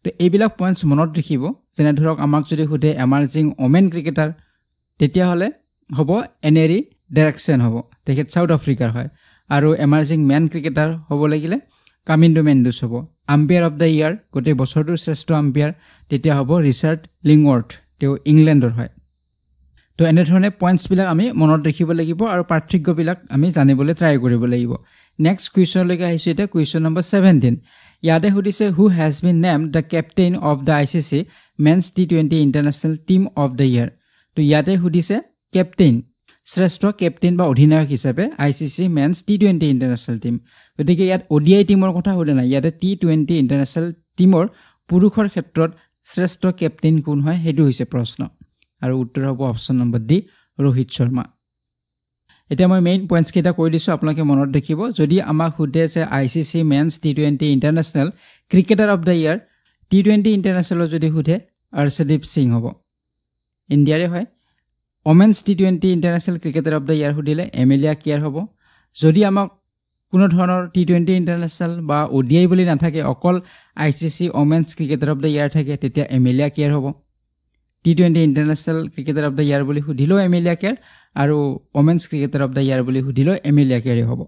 তো এইবিলাক পইণ্টছ মনত ৰাখিব যেনে ধৰক আমাক যদি সোধে এমাৰ্জিং ওমেন ক্ৰিকেটাৰ তেতিয়াহ'লে হ'ব এনেৰি ডেৰেকশ্যন হ'ব তেখেত সাউথ আফ্ৰিকাৰ হয় আৰু এমাৰ্জিং মেন ক্ৰিকেটাৰ হ'ব লাগিলে কামিণ্ডো মেণ্ডিছ হ'ব আম্পায়াৰ অফ দ্য ইয়াৰ গোটেই বছৰটোৰ শ্ৰেষ্ঠ আম্পায়াৰ তেতিয়া হ'ব ৰিচাৰ্ড লিংৱৰ্থ তেওঁ ইংলেণ্ডৰ হয় তো এনেধৰণে পইণ্টছবিলাক আমি মনত ৰাখিব লাগিব আৰু পাৰ্থক্যবিলাক আমি জানিবলৈ ট্ৰাই কৰিব লাগিব নেক্সট কুৱেশ্যনলৈকে আহিছোঁ এতিয়া কুৱেশ্যন নম্বৰ 17 ইয়াতে সুধিছে who has been named the captain of the ICC men's T20 international team of the year তো ইয়াতে সুধিছে কেপ্টেইন শ্ৰেষ্ঠ কেপ্টেইন বা অধিনায়ক হিচাপে ICC men's T20 international team গতিকে ইয়াত ODI টিমৰ কথা সোধা নাই ইয়াতে T20 ইণ্টাৰনেশ্যনেল টিমৰ পুৰুষৰ ক্ষেত্ৰত শ্ৰেষ্ঠ কেপ্টেইন কোন হয় সেইটো হৈছে প্ৰশ্ন আৰু উত্তৰ হ'ব option number D Rohit Sharma এতিয়া মই মেইন পইণ্টছ কেইটা কৈ দিছোঁ আপোনালোকে মনত ৰাখিব যদি আমাক সোধে যে ICC men's T20 international cricketer of the year T20 ইণ্টাৰনেশ্যনেলৰ যদি সোধে অৰ্শদীপ সিং হ'ব ইণ্ডিয়াৰে হয় women's T20 international cricketer of the year সুধিলে এমেলিয়া কেয়াৰ হ'ব যদি আমাক কোনো ধৰণৰ T20 ইণ্টাৰনেশ্যনেল বা ODI বুলি নাথাকে অকল ICC women's cricketer of the year থাকে তেতিয়া এমেলিয়া কেয়াৰ হ'ব T20 international cricketer of the year বুলি সুধিলেও এমেলিয়া কেয়াৰ আৰু women's cricketer of the year বুলি সুধিলেও এমেলিয়া কেয়াৰে হ'ব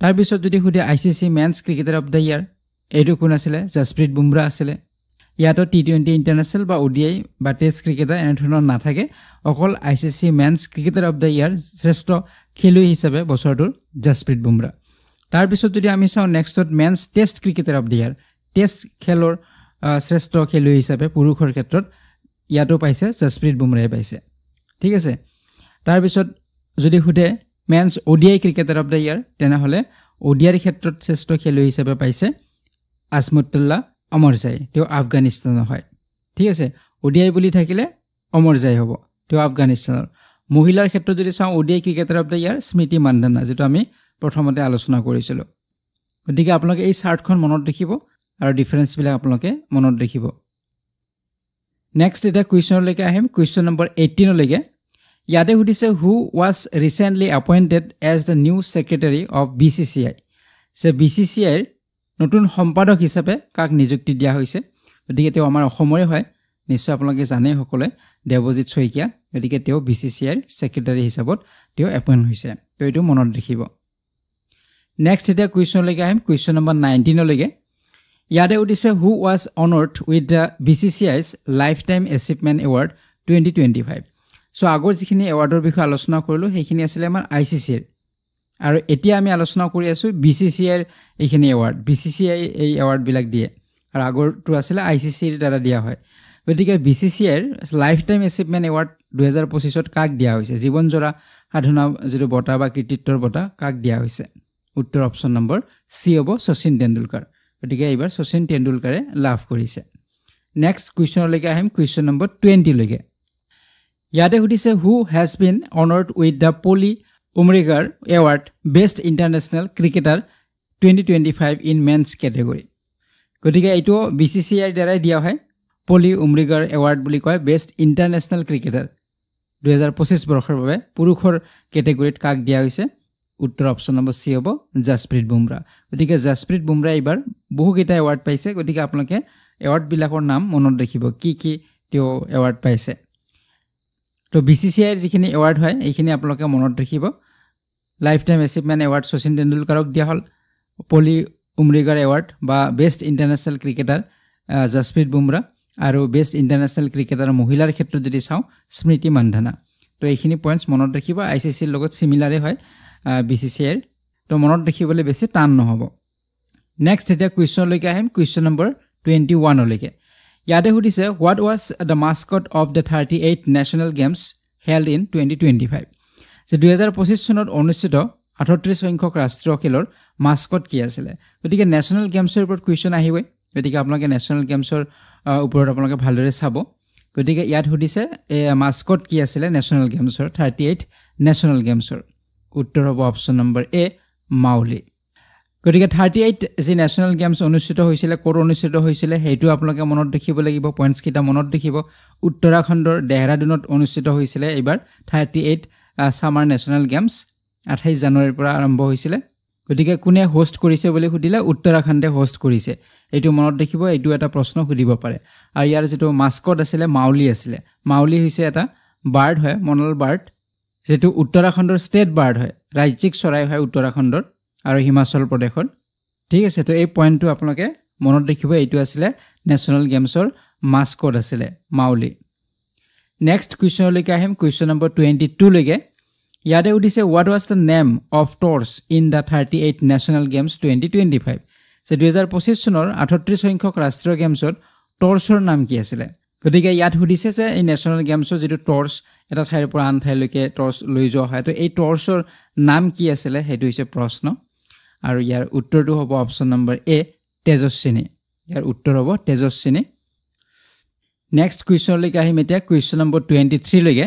তাৰপিছত যদি সুধে ICC men's cricketer of the year এইটো কোন আছিলে জাসপ্ৰীত বুমৰাহ আছিলে ইয়াতো T20 ইণ্টাৰনেশ্যনেল বা ODI বা টেষ্ট ক্ৰিকেটাৰ এনেধৰণৰ নাথাকে অকল ICC men's cricketer of the year শ্ৰেষ্ঠ খেলুৱৈ হিচাপে বছৰটোৰ জাসপ্ৰীত বুমৰাহ তাৰপিছত যদি আমি চাওঁ নেক্সটত men's test cricketer of the year test খেলৰ শ্ৰেষ্ঠ খেলুৱৈ হিচাপে পুৰুষৰ ক্ষেত্ৰত ইয়াতো পাইছে জসপ্ৰীত বুমৰাহে পাইছে ঠিক আছে তাৰ পিছত যদি খুদে men's ODI cricketer of the year তেনেহলে ওডিআইৰ ক্ষেত্ৰত শ্ৰেষ্ঠ খেলুৱৈ হিচাপে পাইছে আজমতুল্লাহ অমৰজাই তেওঁ আফগানিস্তানৰ হয় ঠিক আছে ওডিআই বুলি থাকিলে অমৰজাই হ'ব তেওঁ আফগানিস্তানৰ মহিলাৰ ক্ষেত্ৰত যদি চাওঁ ওডিআই ক্ৰিকেটাৰ অফ দা ইয়াৰ স্মৃতি মান্ধানা যেটো আমি প্ৰথমতে আলোচনা কৰিছিলো গতিকে আপোনালোকে এই চাৰ্টখন মনত ৰাখিব আৰু ডিফাৰেন্স বিলাক আপোনালোকে মনত ৰাখিব নেক্সট এটা কুৱেশ্যনলৈকে আহিম কুৱেশ্যন নম্বৰ 18 লৈকে ইয়াতে সুধিছে হু was recently appointed as the new secretary of BCCI সে BCCI ৰ নতুন সম্পাদক হিচাপে কাক নিযুক্তি দিয়া হৈছে গতিকে তেওঁ আমাৰ অসমৰে হয় নিশ্চয় আপোনালোকে জানে সকলে দেৱজিৎ শইকীয়া গতিকে তেওঁ BCCI ৰ সেক্ৰেটাৰি হিচাপত তেওঁ এপইন্ট হৈছে তো এটো মনত ৰাখিব নেক্সট এটা কুৱেশ্যন লৈকে আহিম কুৱেশ্যন নম্বৰ 19 লৈকে ইয়াতে উঠিছে হু was honored with the BCCI's Lifetime Achievement Award 2025 so আগৰ যিখিনি এৱাৰ্ডৰ বিষয়ে আলোচনা কৰিলো সেইখিনি আছিল আমাৰ ICC ৰ আৰু এতিয়া আমি আলোচনা কৰি আছো BCCI ৰ এইখিনি এৱাৰ্ড BCCI এই এৱাৰ্ড বিলাক দিয়ে আৰু আগৰটো আছিল ICC ৰ দ্বাৰা দিয়া হয় গতিকে BCCI ৰ লাইফটাইম এচিভমেন্ট এৱাৰ্ড 2025 ত কাক দিয়া হৈছে জীৱনজোৰা সাধনা যেটো বঁটা বা কৃতিত্বৰ বঁটা কাক দিয়া হৈছে উত্তৰ অপচন নম্বৰ সি হ'ব শচীন তেণ্ডুলকাৰ গতিকে এইবাৰ শচীন তেণ্ডুলকাৰে লাভ কৰিছে নেক্সট কুৱেশ্যনলৈকে আহিম কুৱেশ্যন নম্বৰ 20 লৈকে ইয়াতে সুধিছে হু has been honored with the Polly Umrigar Award Best International Cricketer 2025 in Men's Category গতিকে এইটো BCCI দ্বাৰা দিয়া হয় Polly Umrigar Award বুলি কয় Best International Cricketer 2025 বৰ্ষৰ বাবে পুৰুষৰ কেটেগৰীত কাক দিয়া হৈছে উত্তৰ অপচন নম্বৰ সি হ'ব জসপ্ৰীত বুমৰা গতিকে জসপ্ৰীত বুমৰা এবাৰ বহু কেইটা এৱাৰ্ড পাইছে গতিকে আপোনালোকে এৱাৰ্ড বিলাকৰ নাম মনত ৰাখিব কি তেওঁ এৱাৰ্ড পাইছে তো BCCI ৰ যিখিনি এৱাৰ্ড হয় এইখিনি আপোনালোকে মনত ৰাখিব লাইফটাইম এচিভমেন্ট এৱাৰ্ড শচীন তেণ্ডুলকাৰক দিয়া হল পলি উমৰিগাৰ এৱাৰ্ড বা best international cricketer Jasprit Bumrah আৰু বেষ্ট ইন্টাৰনেশ্যনেল ক্ৰিকেটাৰ মহিলাৰ ক্ষেত্ৰত যদি চাওঁ স্মৃতি মান্ধানা তো এইখিনি পইণ্টছ মনত ৰাখিব ICC ৰ লগত সিমিলাৰে হয় BCCI ৰ তো মনত ৰাখিবলৈ বেছি টান নহব নেক্সট এটা কুৱেশ্যন লৈকে আহিম কুৱেশ্যন নম্বৰ 21 লৈকে ইয়াতে সুধিছে what was the mascot of the 38th national games held in 2025 যে 2025 চনত অনুষ্ঠিত 38 সংখ্যক ৰাষ্ট্ৰীয় খেলৰ মাস্কট কি আছিল গতিকে নেশনাল গেমছৰ ওপৰত কুৱেশ্যন আহিবই গতিকে আপোনালোকে নেশনাল গেমছৰ ওপৰত আপোনালোকে ভালদৰে চাব গতিকে ইয়াত সুধিছে মাস্কট কি আছিল নেশনাল গেমছৰ 38 নেশনাল গেমছৰ উত্তৰ হ'ব অপচন নম্বৰ এ মাউলি গতিকে 38 যি নেশনাল গেমছ অনুষ্ঠিত হৈছিল ক'ৰ অনুষ্ঠিত হৈছিল হেতু আপোনালোকে মনত ৰাখিব লাগিব পইণ্টছ কিটা মনত ৰাখিব উত্তৰাখণ্ডৰ দেহৰাদুনত অনুষ্ঠিত হৈছিল এবাৰ 38 সামাৰ নেশনাল গেমছ 28 জানুৱাৰীৰ পৰা আৰম্ভ হৈছিল গতিকে কোনে হোষ্ট কৰিছে বুলি সুধিলে উত্তৰাখণ্ডে হোষ্ট কৰিছে এটো মনত ৰাখিব এটো এটা প্ৰশ্ন সুধিব পাৰে আৰু ইয়াৰ যেটো মাস্কট আছিল মাউলি হৈছে এটা বাৰ্ড হয় মনল বাৰ্ড যেটো উত্তৰাখণ্ডৰ ষ্টেট বাৰ্ড হয় ৰাজ্যিক চৰাই হয় উত্তৰাখণ্ডৰ আৰু হিমাচল প্ৰদেশৰ ঠিক আছে তো এই পইণ্টটো আপোনালোকে মনত ৰাখিব এটো আছিল নেশনাল গেমছৰ মাস্কট আছিল মাউলি নেক্সট কুৱেশ্যন লৈকে আহিম কুৱেশ্যন নম্বৰ 22 লৈকে ইয়াতে উঠিছে what was the name of torch in the 38 national games 2025 যে 2025 চনৰ 38 সংখ্যক ৰাষ্ট্ৰীয় গেমছত টৰ্চৰ নাম কি আছিল গতিকে ইয়াত সুধিছে যে এই নেশনাল গেমছৰ যেটো টৰ্চ এটা ঠাইৰ পৰা আন ঠাইলৈকে টৰ্চ লৈ যোৱা হয় তো এই টৰ্চৰ নাম কি আছিল হেতু হৈছে প্ৰশ্ন আৰু ইয়াৰ উত্তৰটো হ'ব অপচন নম্বৰ এ তেজস্বিনী ইয়াৰ উত্তৰ হ'ব তেজস্বিনী নেক্সট কুৱেশ্যন লৈকে আহিম এতিয়া কুৱেশ্যন নম্বৰ 23 লৈকে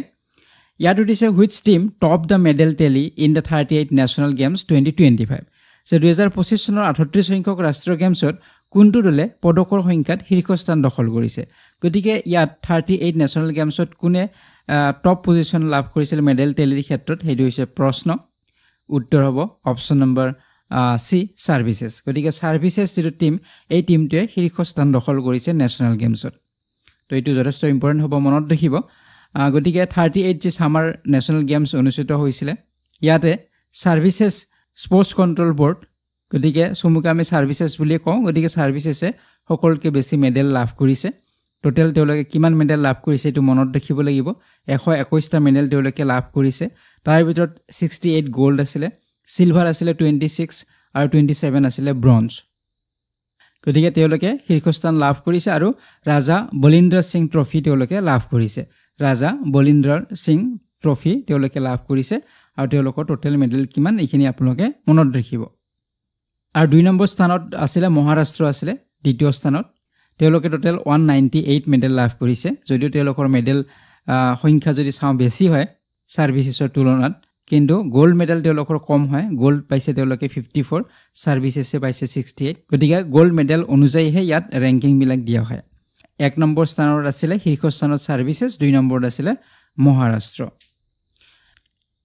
ইয়াত উঠিছে which team top the medal tally in the 38 national games 2025 যে 2025 চনৰ 38 সংখ্যক ৰাষ্ট্ৰীয় গেমছত কোনটো দলে পদকৰ সংখ্যাত শীৰ্ষস্থান দখল কৰিছে গতিকে ইয়াত 38 নেশনাল গেমছত কোনে টপ পজিশন লাভ কৰিছিল মেডেল টেলিৰ ক্ষেত্ৰত হেতু হৈছে প্ৰশ্ন উত্তৰ হ'ব অপচন নম্বৰ সি সাৰ্ভিসেছ গতিকে সাৰ্ভিসেছ যেটো টিম এই টিমটোৱে শীৰ্ষস্থান দখল কৰিছে নেশনাল গেমছত তো এটো যথেষ্ট ইম্পৰ্টেন্ট হ'ব মনত ৰাখিব গতিকে 38 যে সামাৰ নেশনাল গেমছ অনুষ্ঠিত হৈছিল ইয়াতে সাৰ্ভিসেছ স্পৰ্টছ কন্ট্ৰোল বোৰ্ড গতিকে সমুকে আমি সাৰ্ভিসেছ বুলি কওঁ গতিকে সাৰ্ভিসেছে সকলকে বেছি মেডেল লাভ কৰিছে টোটাল তেওঁলোকে কিমান মেডেল লাভ কৰিছে এটো মনত ৰাখিব লাগিব 121টা মেডেল তেওঁলোকে লাভ কৰিছে তাৰ ভিতৰত 68 গোল্ড আছিল সিলভাৰ আছিল 26 আৰু 27 আছিল ব্ৰঞ্জ গতিকে তেওঁলোকে শীৰ্ষস্থান লাভ কৰিছে আৰু ৰাজা বলিন্দ্ৰ সিং ট্ৰফি তেওঁলোকে লাভ কৰিছে ৰাজা বলিন্দ্ৰ সিং ট্ৰফি তেওঁলোকে লাভ কৰিছে আৰু তেওঁলোকৰ টোটেল মেডেল কিমান এইখিনি আপোনালোকে মনত ৰাখিব আৰু 2 নম্বৰ স্থানত আছিল মহাৰাষ্ট্ৰ আছিল দ্বিতীয় স্থানত তেওঁলোকে টোটেল 198 মেডেল লাভ কৰিছে যদিও তেওঁলোকৰ মেডেল সংখ্যা যদি চাওঁ বেছি হয় সাৰ্ভিসেছৰ তুলনাত কিন্তু গোল্ড মেডেল তেওঁলোকৰ কম হয় গোল্ড পাইছে তেওঁলোকে 54 সাৰ্ভিসেছে পাইছে 68 গতিকে গোল্ড মেডেল অনুযায়ী হে ইয়াত ৰেংকিং বিলাক দিয়া হয় 1 নম্বৰ স্থানত আছিল শীৰ্ষস্থানত সাৰ্ভিসেছ 2 নম্বৰত আছিল মহাৰাষ্ট্ৰ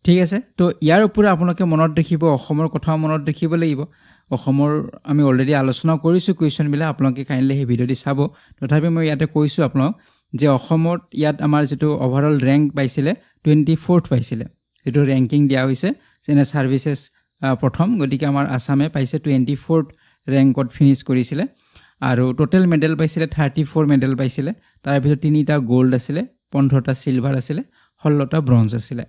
ঠিক আছে তো ইয়াৰ ওপৰত আপোনালোকে মনত ৰাখিব অসমৰ কথা মনত ৰাখিব লাগিব অসমৰ আমি অলৰেডি আলোচনা কৰিছো কোৱেশ্চন বিলা আপোনালোকে কাইন্ডলি হে ভিডিওটি চাব তথাপি মই ইয়াতে কৈছো আপোনাক যে অসমত ইয়াত আমাৰ যেটো ওভাৰঅল ৰেংক পাইছিলে 24th পাইছিলে এটো ৰেংকিং দিয়া হৈছে যেনে সাৰ্ভিসেছ প্ৰথম গতিকে আমাৰ আসামে পাইছে 24th ৰেংকত ফিনিশ কৰিছিলে আৰু টোটেল মেডেল পাইছিলে 34 মেডেল পাইছিলে তাৰ ভিতৰত 3টা গোল্ড আছিল 15টা সিলভাৰ আছিল 16টা ব্ৰঞ্জ আছিল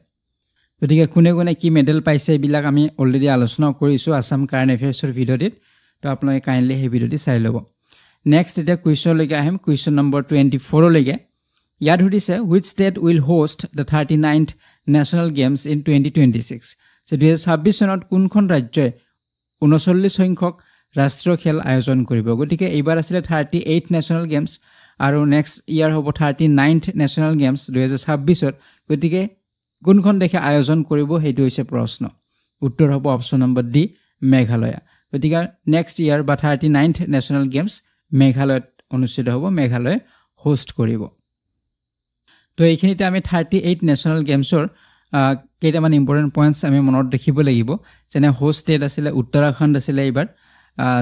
গতিকে কোনে কোনে কি মেডেল পাইছে বিলাক আমি অলৰেডি আলোচনা কৰিছো আসাম কাৰেন্ট এফেয়াৰ্সৰ ভিডিওটিত তো আপোনালোকে কাইন্ডলি হে ভিডিওটি চাই ল'ব নেক্সট এটা কুৱেশ্চন লৈকে আহিম কুৱেশ্চন নম্বৰ 24 লৈকে ইয়াত সুধিছে which state will host the 39th national games in 2026 যে 2026 চনত কোনখন ৰাজ্যই 39 সংখ্যক ৰাষ্ট্ৰীয় খেল আয়োজন কৰিব গতিকে এইবাৰ আছিল 38 নেশনাল গেমছ আৰু নেক্সট ইয়াৰ হ'ব 39th নেশনাল গেমছ 2026 ত গতিকে কোনখন দেশে আয়োজন কৰিব হেতু হৈছে প্ৰশ্ন উত্তৰ হ'ব অপচন নম্বৰ ডি মেঘালয় গতিকে নেক্সট ইয়াৰ বা 39th নেশনাল গেমছ মেঘালয়ত অনুষ্ঠিত হ'ব মেঘালয় হোষ্ট কৰিব তো এইখিনিতে আমি 38 নেশনাল গেমছৰ কেইটামান ইম্পৰ্টেন্ট পইণ্টছ আমি মনত ৰাখিব লাগিব যেনে হোষ্ট ষ্টেট আছিল উত্তৰাখণ্ড আছিল এইবাৰ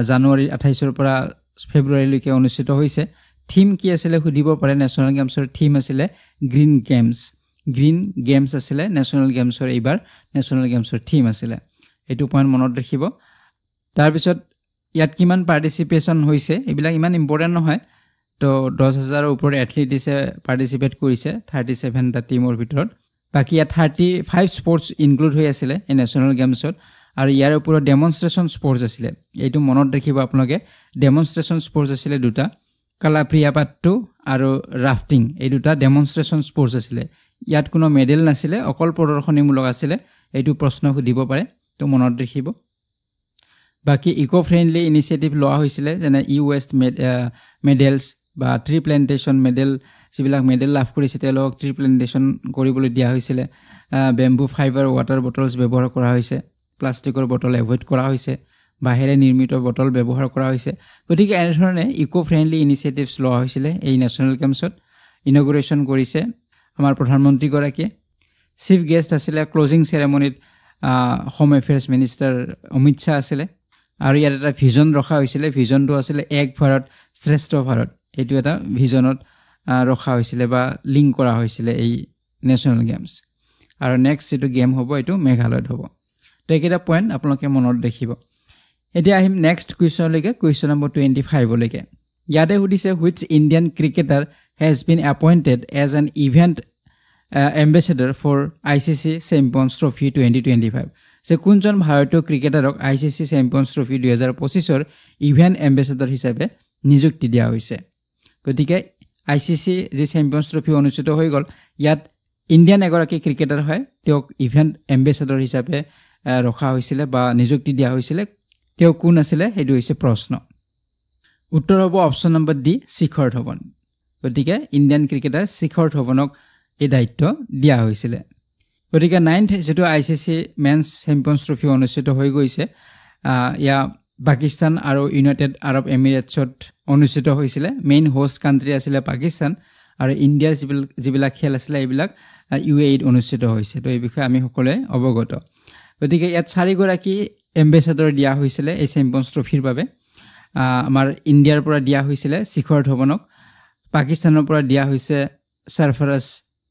জানুৱাৰী 28 ৰ পৰা ফেব্ৰুৱাৰী লৈকে অনুষ্ঠিত হৈছে থিম কি আছিল সুধিব পাৰে নেশনাল গেমছৰ থিম আছিল গ্ৰীন গেমছ আছিল নেশনাল গেমছৰ এইবাৰ নেশনাল গেমছৰ থিম আছিল এটো পইণ্ট মনত ৰাখিব তাৰ পিছত ইয়াত কিমান পাৰ্টিসিপেশন হৈছে এইবিলাক ইমান ইম্পৰ্টেন্ট নহয় তো 10000 ৰ ওপৰত এথলেটিছে পাৰ্টিসিপেট কৰিছে 37 টা টিমৰ ভিতৰত বাকি 35 স্পৰ্টছ ইনক্লুড হৈ আছিল এই নেশনাল গেমছত আৰু ইয়াৰ ওপৰত ডেমনস্ট্ৰেচন স্পৰ্টছ আছিল এইটো মনত ৰাখিব আপোনালোকে ডেমনস্ট্ৰেচন স্পৰ্টছ আছিল দুটা কালাপ্ৰিয়াপাট্টু আৰু ৰাফটিং এই দুটা ডেমনস্ট্ৰেচন স্পৰ্টছ আছিল ইয়াত কোনো মেডেল নাছিল অকল প্ৰদৰ্শনীমূলক আছিল এইটো প্ৰশ্ন সুধিব পাৰে তো মনত ৰাখিব বাকি ইকো ফ্ৰেন্ডলি ইনিচিয়েটিভ লোৱা হৈছিল যেনে ৱেষ্ট মেডেলছ বা ট্ৰি প্লান্টেশন মেডেল যিবিলাক মেডেল লাভ কৰিছে তেওঁলোক ট্ৰি প্লান্টেশন কৰিবলৈ দিয়া হৈছিল বেম্বু ফাইবাৰ ওয়াটাৰ বটলছ ব্যৱহাৰ কৰা হৈছে প্লাষ্টিকৰ বটল এভয়েড কৰা হৈছে বাহিৰে নিৰ্মিত বটল ব্যৱহাৰ কৰা হৈছে গতিকে এনে ধৰণে ইকো ফ্ৰেন্ডলি ইনিচিয়েটিভছ লোৱা হৈছিল এই নেশনাল গেমছত ইনগুৰেচন কৰিছে আমাৰ প্ৰধানমন্ত্ৰী গৰাকী চিফ গেষ্ট আছিল closing সেৰেমনিত home এফেয়াৰ্স minister Amit Shah আছিল আৰু ইয়াত এটা ভিজন ৰখা হৈছিল ভিজনটো আছিল এক ভাৰত শ্ৰেষ্ঠ ভাৰত এটো এটা ভিজনত ৰখা হৈছিল বা লিংক কৰা হৈছিল এই নেশনাল গেমছ আৰু নেক্সট যেটো গেম হ'ব এটো মেঘালয়ত হ'ব তো এইকেইটা পইণ্ট আপোনালোকে মনত ৰাখিব এতিয়া আহিম নেক্সট কুৱেশ্চন লৈকে কুৱেশ্চন নম্বৰ 25 লৈকে ইয়াতে সুধিছে which Indian cricketer has been appointed as an event ambassador for ICC Champions Trophy 2025 যে কোনজন ভাৰতীয় ক্ৰিকেটাৰক ICC Champions Trophy 2025 ৰ ইভেন্ট এম্বেছাডৰ হিচাপে নিযুক্তি দিয়া হৈছে গতিকে ICC যে Champions Trophy অনুষ্ঠিত হৈ গল ইয়াত ইণ্ডিয়ান এগৰাকী ক্ৰিকেটাৰ হয় তেওঁক ইভেন্ট এম্বেছাডৰ হিচাপে ৰখা হৈছিল বা নিযুক্তি দিয়া হৈছিল তেওঁ কোন আছিল হেতু হৈছে প্ৰশ্ন উত্তৰ হ'ব অপচন নম্বৰ ডি শিখৰ ধৱন গতিকে ইণ্ডিয়ান ক্ৰিকেটাৰ শিখৰ ধৱনক এই দায়িত্ব দিয়া হৈছিল গতিকে 9th যেটো ICC মেন্স চেম্পিয়নছ ট্ৰফি অনুষ্ঠিত হৈ গৈছে ইয়া পাকিস্তান আৰু ইউনাইটেড আৰব এমিৰেটছত অনুষ্ঠিত হৈছিল মেইন হোষ্ট কান্ট্ৰি আছিল পাকিস্তান আৰু ইণ্ডিয়াৰ যিবিলাক খেল আছিল এইবিলাক UAE অনুষ্ঠিত হৈছে তো এই বিষয়ে আমি সকলোৱে অৱগত গতিকে ইয়াত 4 গৰাকী এম্বেছাডৰ দিয়া হৈছিল এই চেম্পিয়নছ ট্ৰফিৰ বাবে আমাৰ ইণ্ডিয়াৰ পৰা দিয়া হৈছিল শিখৰ ধৱনক পাকিস্তানৰ পৰা দিয়া হৈছে সৰফৰাজ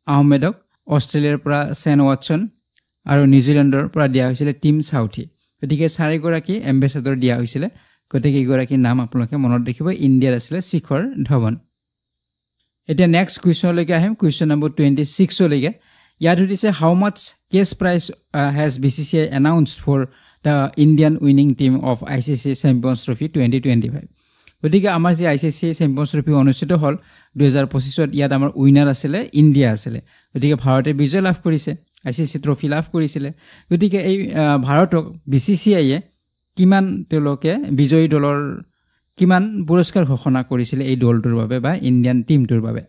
আহমেদক অষ্ট্ৰেলিয়াৰ পৰা সেন ওয়াটসন আৰু নিউজিলেণ্ডৰ পৰা দিয়া হৈছিল টিম সাউথি গতিকে 4 গৰাকী এম্বেছাডৰ দিয়া হৈছিল গতিকে এই গৰাকী নাম আপোনালোকে মনত ৰাখিব ইণ্ডিয়াৰ আছিল শিখৰ ধৱন এতিয়া নেক্সট কুৱেশ্চন লৈকে আহিম কুৱেশ্চন নম্বৰ 26 লৈকে ইয়াত সুধিছে how much cash prize has BCCI announced for the Indian winning team of ICC Champions Trophy 2025 গতিকে আমাৰ যে আইচিসি চেম্পিয়নছ ট্ৰফি অনুষ্ঠিত হ'ল 2025ত ইয়াত আমাৰ উইনাৰ আছিলে ইণ্ডিয়া আছিলে গতিকে ভাৰতে বিজয় লাভ কৰিছে আইচিসি ট্ৰফি লাভ কৰিছিলে গতিকে এই ভাৰতক বিসিসিআইয়ে কিমান তেওঁলোকে বিজয়ী দলৰ কিমান পুৰস্কাৰ ঘোষণা কৰিছিল এই দলটোৰ বাবে বা ইণ্ডিয়ান টিমটোৰ বাবে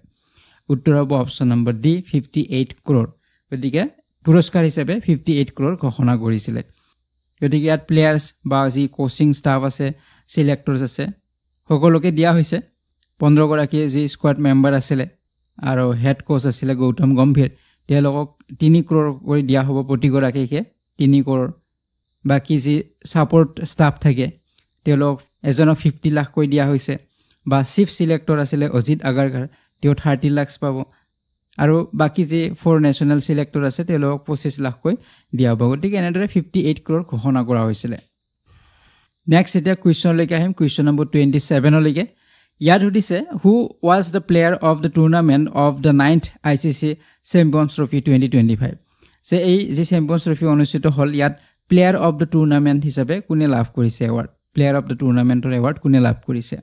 উত্তৰ হ'ব অপচন নম্বৰ ডি 58 crore গতিকে পুৰস্কাৰ হিচাপে 58 crore ঘোষণা কৰিছিল গতিকে ইয়াত প্লেয়াৰ্স বা যি কোচিং ষ্টাফ আছে সিলেক্টৰ্স আছে সকলোকে দিয়া হৈছে 15 গৰাকী যি স্কোৱাড মেম্বাৰ আছিল আৰু হেড কোচ আছিল গৌতম গম্ভীৰ তেওঁলোকক 3 crore কৰি দিয়া হ'ব প্ৰতি গৰাকীকে 3 crore বাকি যি সাপোৰ্ট ষ্টাফ থাকে তেওঁলোক এজনক 50 লাখ কৈ দিয়া হৈছে বা চিফ সিলেক্টৰ আছিল অজিত আগাৰকাৰ তেওঁ 30 লাখ পাব আৰু বাকি যে 4 নেশনাল সিলেক্টৰ আছে তেওঁলোক 25 লাখ কৈ দিয়া হ'ব গতিকে এনেদৰে 58 crore ঘোষণা কৰা হৈছিল নেক্সট এটা কুৱেশ্যন লৈকে আহিম কুৱেশ্যন নম্বৰ 27 লৈকে ইয়াত সুধিছে who was the player of the tournament of the 9th ICC Champions Trophy 2025 সে এই যে চেম্পিয়নছ ট্ৰফি অনুষ্ঠিত হ'ল ইয়াত প্লেয়াৰ অফ দ্য টুৰ্নামেণ্ট হিচাপে কোনে লাভ কৰিছে এৱাৰ্ড প্লেয়াৰ অফ দ্য টুৰ্নামেণ্টৰ এৱাৰ্ড কোনে লাভ কৰিছে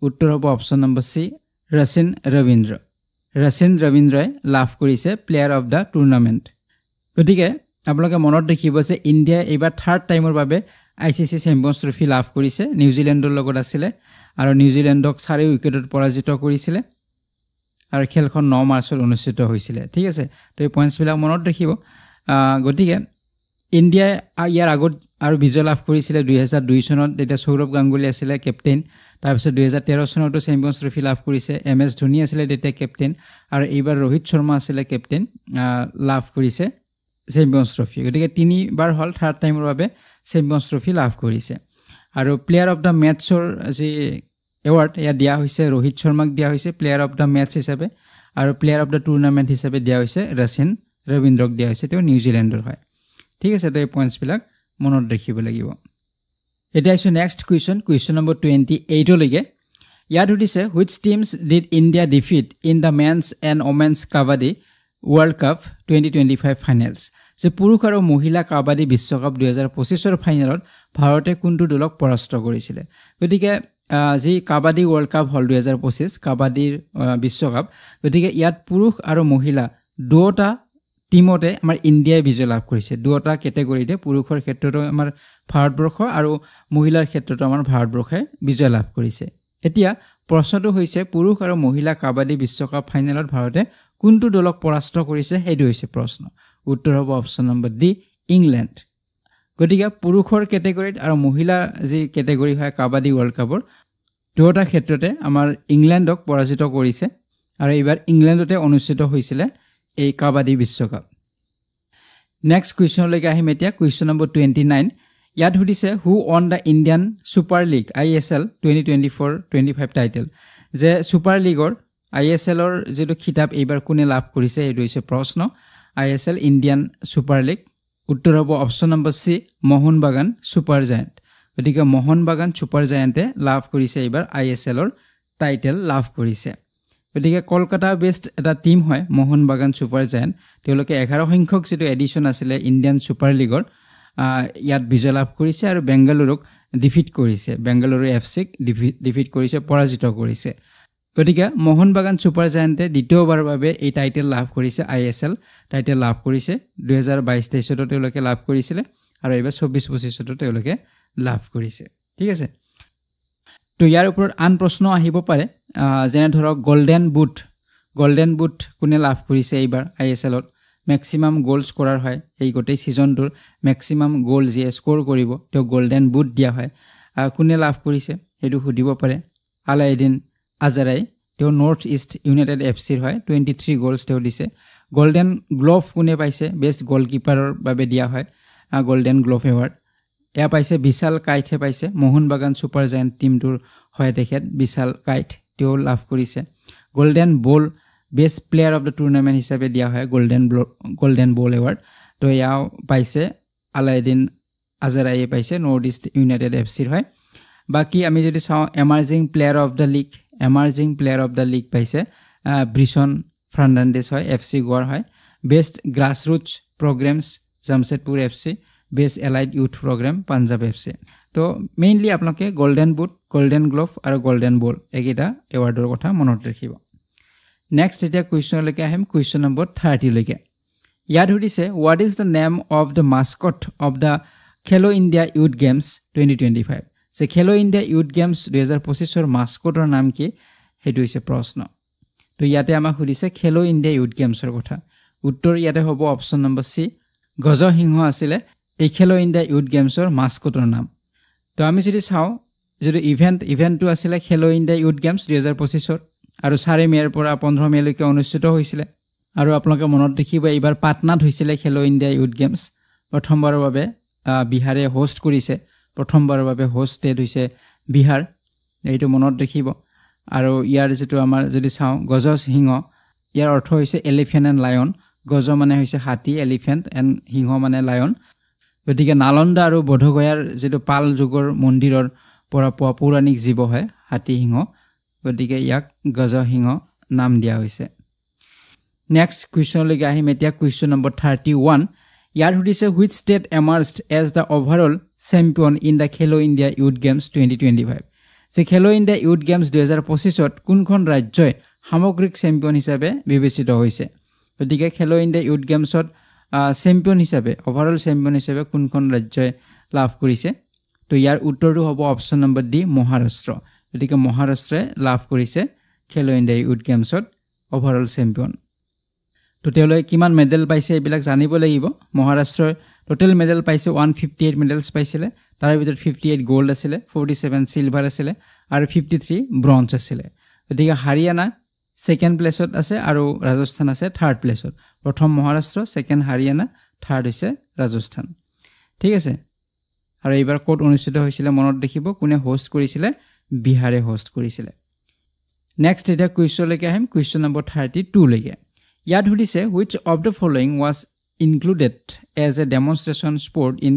উত্তৰ হ'ব অপচন নম্বৰ সি ৰচিন ৰবীন্দ্ৰই লাভ কৰিছে প্লেয়াৰ অফ দ্য টুৰ্নামেণ্ট গতিকে আপোনালোকে মনত ৰাখিব যে ইণ্ডিয়া এইবাৰ থাৰ্ড টাইমৰ বাবে আইচিসি চেম্পিয়নছ ট্ৰফি লাভ কৰিছে নিউজিলেণ্ডৰ লগত আছিল আৰু নিউজিলেণ্ডক 4 উইকেটত পৰাজিত কৰিছিল আৰু খেলখন 9 মাৰ্চত অনুষ্ঠিত হৈছিল ঠিক আছে তো এই পইণ্টছ বিলাক মনত ৰাখিব গতিকে ইণ্ডিয়া ইয়াৰ আগত আৰু বিজয় লাভ কৰিছিল 2002 চনত তেতিয়া সৌৰভ গাংগুলী আছিল কেপ্টেইন তাৰপিছত 2013 চনতো চেম্পিয়নছ ট্ৰফি লাভ কৰিছে এমএছ ধোনী আছিল তেতিয়া কেপ্টেইন আৰু এইবাৰ ৰোহিত শৰ্মা আছিল কেপ্টেইন লাভ কৰিছে চেম্পিয়নছ ট্ৰফি গতিকে তিনিবাৰ হল থাৰ্ড টাইমৰ বাবে চেম্পিয়নছ ট্ৰফি লাভ কৰিছে আৰু প্লেয়াৰ অফ দ্য মেটছৰ যি এৱাৰ্ড ইয়া দিয়া হৈছে ৰোহিত শৰ্মাক দিয়া হৈছে প্লেয়াৰ অফ দ্য মেটছ হিচাপে আৰু প্লেয়াৰ অফ দ্য টুৰ্নামেণ্ট হিচাপে দিয়া হৈছে ৰচিন ৰবীন্দ্ৰক দিয়া হৈছে তেওঁ নিউজিলেণ্ডৰ হয় ঠিক আছে তো এই পইণ্টছ বিলাক মনত ৰাখিব লাগিব এটা আছে নেক্সট কুৱেশ্যন নম্বৰ 28 লৈকে ইয়াত সুধিছে which teams did India defeat in the men's and women's kabaddi World Cup 2025 finals যে পুৰুষ আৰু মহিলা কাবাডী বিশ্বকাপ 2025 ৰ ফাইনেলত ভাৰতে কোনটো দলক পৰাস্ত কৰিছিল গতিকে যি কাবাডী ওয়াৰ্ল্ড কাপ হল 2025 কাবাডীৰ বিশ্বকাপ গতিকে ইয়াত পুৰুষ আৰু মহিলা দুটা টিমতে আমাৰ ইণ্ডিয়াই বিজয় লাভ কৰিছে দুটা ক্যাটাগৰীতে পুৰুষৰ ক্ষেত্ৰত আমাৰ ভাৰতবৰ্ষ আৰু মহিলাৰ ক্ষেত্ৰত আমাৰ ভাৰতবৰ্ষে বিজয় লাভ কৰিছে এতিয়া প্ৰশ্নটো হৈছে পুৰুষ আৰু মহিলা কাবাডী বিশ্বকাপ ফাইনেলত ভাৰতে কোনটো দলক পৰাস্ত কৰিছে হেতু হৈছে প্ৰশ্ন উত্তৰ হ'ব অপচন নম্বৰ ডি ইংল্যান্ড গতিকে পুৰুষৰ ক্যাটাগৰীত আৰু মহিলা যি ক্যাটাগৰী হয় কাবাডী ওয়াৰ্ল্ড কাপৰ দুটা ক্ষেত্ৰতে আমাৰ ইংল্যান্ডক পৰাজিত কৰিছে আৰু এইবাৰ ইংল্যান্ডতে অনুষ্ঠিত হৈছিল এই কাবাডী বিশ্বকাপ নেক্সট কুৱেশ্যন লৈকে আহিম এতিয়া কুৱেশ্যন নম্বৰ 29 ইয়াত সুধিছে who won the Indian Super League ISL 2024-25 title যে সুপাৰ লীগৰ ISL ৰ যেটো খিতাপ এইবাৰ কোনে লাভ কৰিছে এইটো হৈছে প্ৰশ্ন ISL ইণ্ডিয়ান সুপাৰ লীগ উত্তৰ হ'ব অপচন নম্বৰ সি মোহন বাগান সুপাৰ জায়ান্ট গতিকে মোহন বাগান সুপাৰ জায়ান্টে লাভ কৰিছে এইবাৰ ISL ৰ টাইটেল লাভ কৰিছে গতিকে কলকাতা বেস্ট এটা টিম হয় মোহন বাগান সুপাৰ জায়ান্ট তেওঁলোকে 11 সংখ্যক যেটো এডিশন আছিল ইণ্ডিয়ান সুপাৰ লীগৰ ইয়াত বিজয় লাভ কৰিছে আৰু বেংগালুৰুক ডিফিট কৰিছে বেংগালুৰু এফসিক ডিফিট কৰিছে পৰাজিত কৰিছে গতিকে মোহন বাগান সুপাৰ জায়ান্টে দ্বিতীয়বাৰৰ বাবে এই টাইটেল লাভ কৰিছে ISL টাইটেল লাভ কৰিছে 2022-23 তেওঁলোকে লাভ কৰিছিল আৰু এইবাৰ 24-25 তেওঁলোকে লাভ কৰিছে ঠিক আছে তো ইয়াৰ ওপৰত আন প্ৰশ্ন আহিব পাৰে যেনে ধৰক গোল্ডেন বুট কোনে লাভ কৰিছে এইবাৰ ISL ত ম্যাক্সিমাম গোল স্কোৰাৰ হয় এই গোটেই সিজনটোৰ ম্যাক্সিমাম গোল যে স্কোৰ কৰিব তেওঁ গোল্ডেন বুট দিয়া হয় কোনে লাভ কৰিছে এটো সুধিব পাৰে আলাইদিন আজাৰাই তেওঁ নৰ্থ ইষ্ট ইউনাইটেড FC ৰ হয় 23 গোলছ তেওঁ দিছে গোল্ডেন গ্লোভ কোনে পাইছে বেষ্ট গোলকিপাৰৰ বাবে দিয়া হয় গোল্ডেন গ্লোভ এৱাৰ্ড এয়া পাইছে বিশাল কাইটে পাইছে মোহন বাগান সুপাৰ জায়ান্ট টিমটোৰ হয় তেখেত বিশাল কাইট তেওঁ লাভ কৰিছে golden ball best player of the tournament হিচাপে দিয়া হয় গোল্ডেন বল এৱাৰ্ড তো ইয়াও পাইছে আলাইদিন আজাৰাই পাইছে নৰ্থ ইষ্ট ইউনাইটেড FC ৰ হয় বাকি আমি যদি চাও emerging player of the league পাইছে ব্ৰিছন ফাৰ্নান্ডেজ হয় FC গোৱাৰ হয় best grassroots programmes Jamshedpur FC best allied youth programme Punjab FC তো মেইনলি আপোনালোকে গোল্ডেন বুট গোল্ডেন গ্লোভ আৰু গোল্ডেন বল এইকেইটা এৱাৰ্ডৰ কথা মনত ৰাখিব নেক্সট এতিয়া কুৱেশ্যনলৈকে আহিম কুৱেশ্যন নম্বৰ 30 লৈকে ইয়াত সুধিছে what is the name of the Mascot of the Khelo India youth games 2025 যে খেলো ইণ্ডিয়া ইউথ গেমছ 2025 ৰ মাস্কটৰ নাম কি হেতু হৈছে প্ৰশ্ন তো ইয়াতে আমাক সুধিছে খেলো ইণ্ডিয়া ইউথ গেমছৰ কথা উত্তৰ ইয়াতে হ'ব অপচন নম্বৰ সি গজ সিংহ আছিলে এই খেলো ইণ্ডিয়া ইউথ গেমছৰ মাস্কটৰ নাম তো আমি যদি চাওঁ যদি ইভেন্টটো আছিলে খেলো ইণ্ডিয়া ইউথ গেমছ 2025 ৰ আৰু 4 মেৰ পৰা 15 মেলৈকে অনুষ্ঠিত হৈছিলে আৰু আপোনালোকে মনত ৰাখিব এইবাৰ পাটনাত হৈছিলে খেলো ইণ্ডিয়া ইউথ গেমছ প্ৰথমবাৰৰ বাবে বিহাৰে হোষ্ট কৰিছে প্ৰথমবাৰৰ বাবে হোষ্ট ষ্টেট হৈছে বিহাৰ এইটো মনত ৰাখিব আৰু ইয়াৰ যেটো আমাৰ যদি চাওঁ গজ সিংহ ইয়াৰ অৰ্থ হৈছে এলিফেন্ট এণ্ড লায়ন গজ মানে হৈছে হাতী এলিফেন্ট এণ্ড সিংহ মানে লায়ন গতিকে নালন্দা আৰু বধগয়াৰ যেটো পাল যুগৰ মন্দিৰৰ পৰা পোৱা পৌৰাণিক জীৱ হয় হাতী সিংহ গতিকে ইয়াক গজ সিংহ নাম দিয়া হৈছে নেক্সট কুৱেশ্যনলৈকে আহিম এতিয়া কুৱেশ্যন নম্বৰ 31 ইয়াৰ সুধিছে which state emerged as the overall champion in the Khelo India youth games 2025 যে খেলো ইণ্ডিয়া ইউথ গেমছ 2025 ত কোনখন ৰাজ্যই সামগ্ৰিক চেম্পিয়ন হিচাপে বিবেচিত হৈছে গতিকে খেলো ইণ্ডিয়া ইউথ গেমছত চেম্পিয়ন হিচাপে ওভাৰঅল চেম্পিয়ন হিচাপে কোনখন ৰাজ্যই লাভ কৰিছে তো ইয়াৰ উত্তৰটো হ'ব অপচন নম্বৰ ডি মহাৰাষ্ট্ৰ গতিকে মহাৰাষ্ট্ৰই লাভ কৰিছে খেলো ইণ্ডিয়া ইউথ গেমছত ওভাৰঅল চেম্পিয়ন তো তেওঁলোকে কিমান মেডেল পাইছে এইবিলাক জানিব লাগিব মহাৰাষ্ট্ৰৰ টোটেল মেডেল পাইছে 158 মেডেলছ পাইছিলে তাৰ ভিতৰত 58 গোল্ড আছিলে 47 সিলভাৰ আছিলে আৰু 53 ব্ৰঞ্জ আছিলে গতিকে হাৰিয়ানা সেকেন্ড প্লেছত আছে আৰু ৰাজস্থান আছে থাৰ্ড প্লেছত প্ৰথম মহাৰাষ্ট্ৰ সেকেন্ড হাৰিয়ানা থাৰ্ড হৈছে ৰাজস্থান ঠিক আছে আৰু এইবাৰ কোট অনুষ্ঠিত হৈছিল মনত ৰাখিব কোনে হোষ্ট কৰিছিলে বিহাৰে হোষ্ট কৰিছিলে নেক্সট এটা কুৱেশ্যনলৈকে আহিম কুৱেশ্যন নম্বৰ 32 লৈকে ইয়াত সুধিছে which of the following was included as a demonstration sport in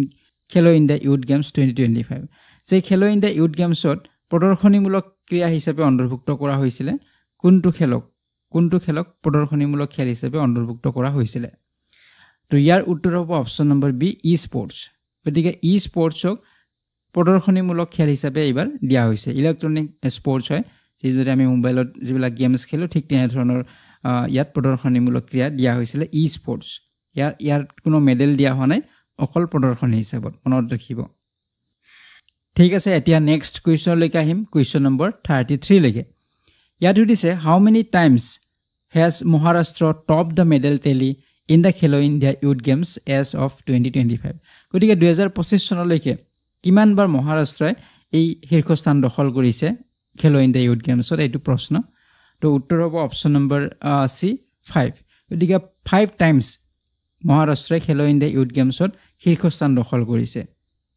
খেলো ইণ্ডিয়া ইউথ গেমছ 2025 যে খেলো ইণ্ডিয়া ইউথ গেমছত প্ৰদৰ্শনীমূলক ক্ৰীড়া হিচাপে অন্তৰ্ভুক্ত কৰা হৈছিল কোনটো খেলক প্ৰদৰ্শনীমূলক খেল হিচাপে অন্তৰ্ভুক্ত কৰা হৈছিল তো ইয়াৰ উত্তৰ হ'ব option number B esports গতিকে ই স্পৰ্টছক প্ৰদৰ্শনীমূলক খেল হিচাপে এবাৰ দিয়া হৈছে ইলেক্ট্ৰনিক স্পৰ্টছ হয় যদি আমি মোবাইলত যিবিলাক গেমছ খেলো ঠিক তেনে ধৰণৰ ইয়াত প্ৰদৰ্শনীমূলক ক্ৰীড়া দিয়া হৈছিল ই স্পৰ্টছ ইয়াৰ কোনো মেডেল দিয়া হোৱা নাই অকল প্ৰদৰ্শনী হিচাপত মনত ৰাখিব ঠিক আছে এতিয়া নেক্সট কুৱেশ্যনলৈকে আহিম কুৱেশ্যন নম্বৰ 33 লৈকে ইয়াত সুধিছে how many times has Maharashtra top the medal tally in the Khelo India youth games as of 2025 গতিকে 2025 চনলৈকে কিমানবাৰ মহাৰাষ্ট্ৰই এই শীৰ্ষস্থান দখল কৰিছে খেলো ইণ্ডিয়া ইউথ গেমছত এইটো প্ৰশ্ন তো উত্তৰ হ'ব অপচন নম্বৰ সি 5 গতিকে 5 টাইমছ মহাৰাষ্ট্ৰই খেলো ইণ্ডিয়া ইউথ গেমছত শীৰ্ষস্থান দখল কৰিছে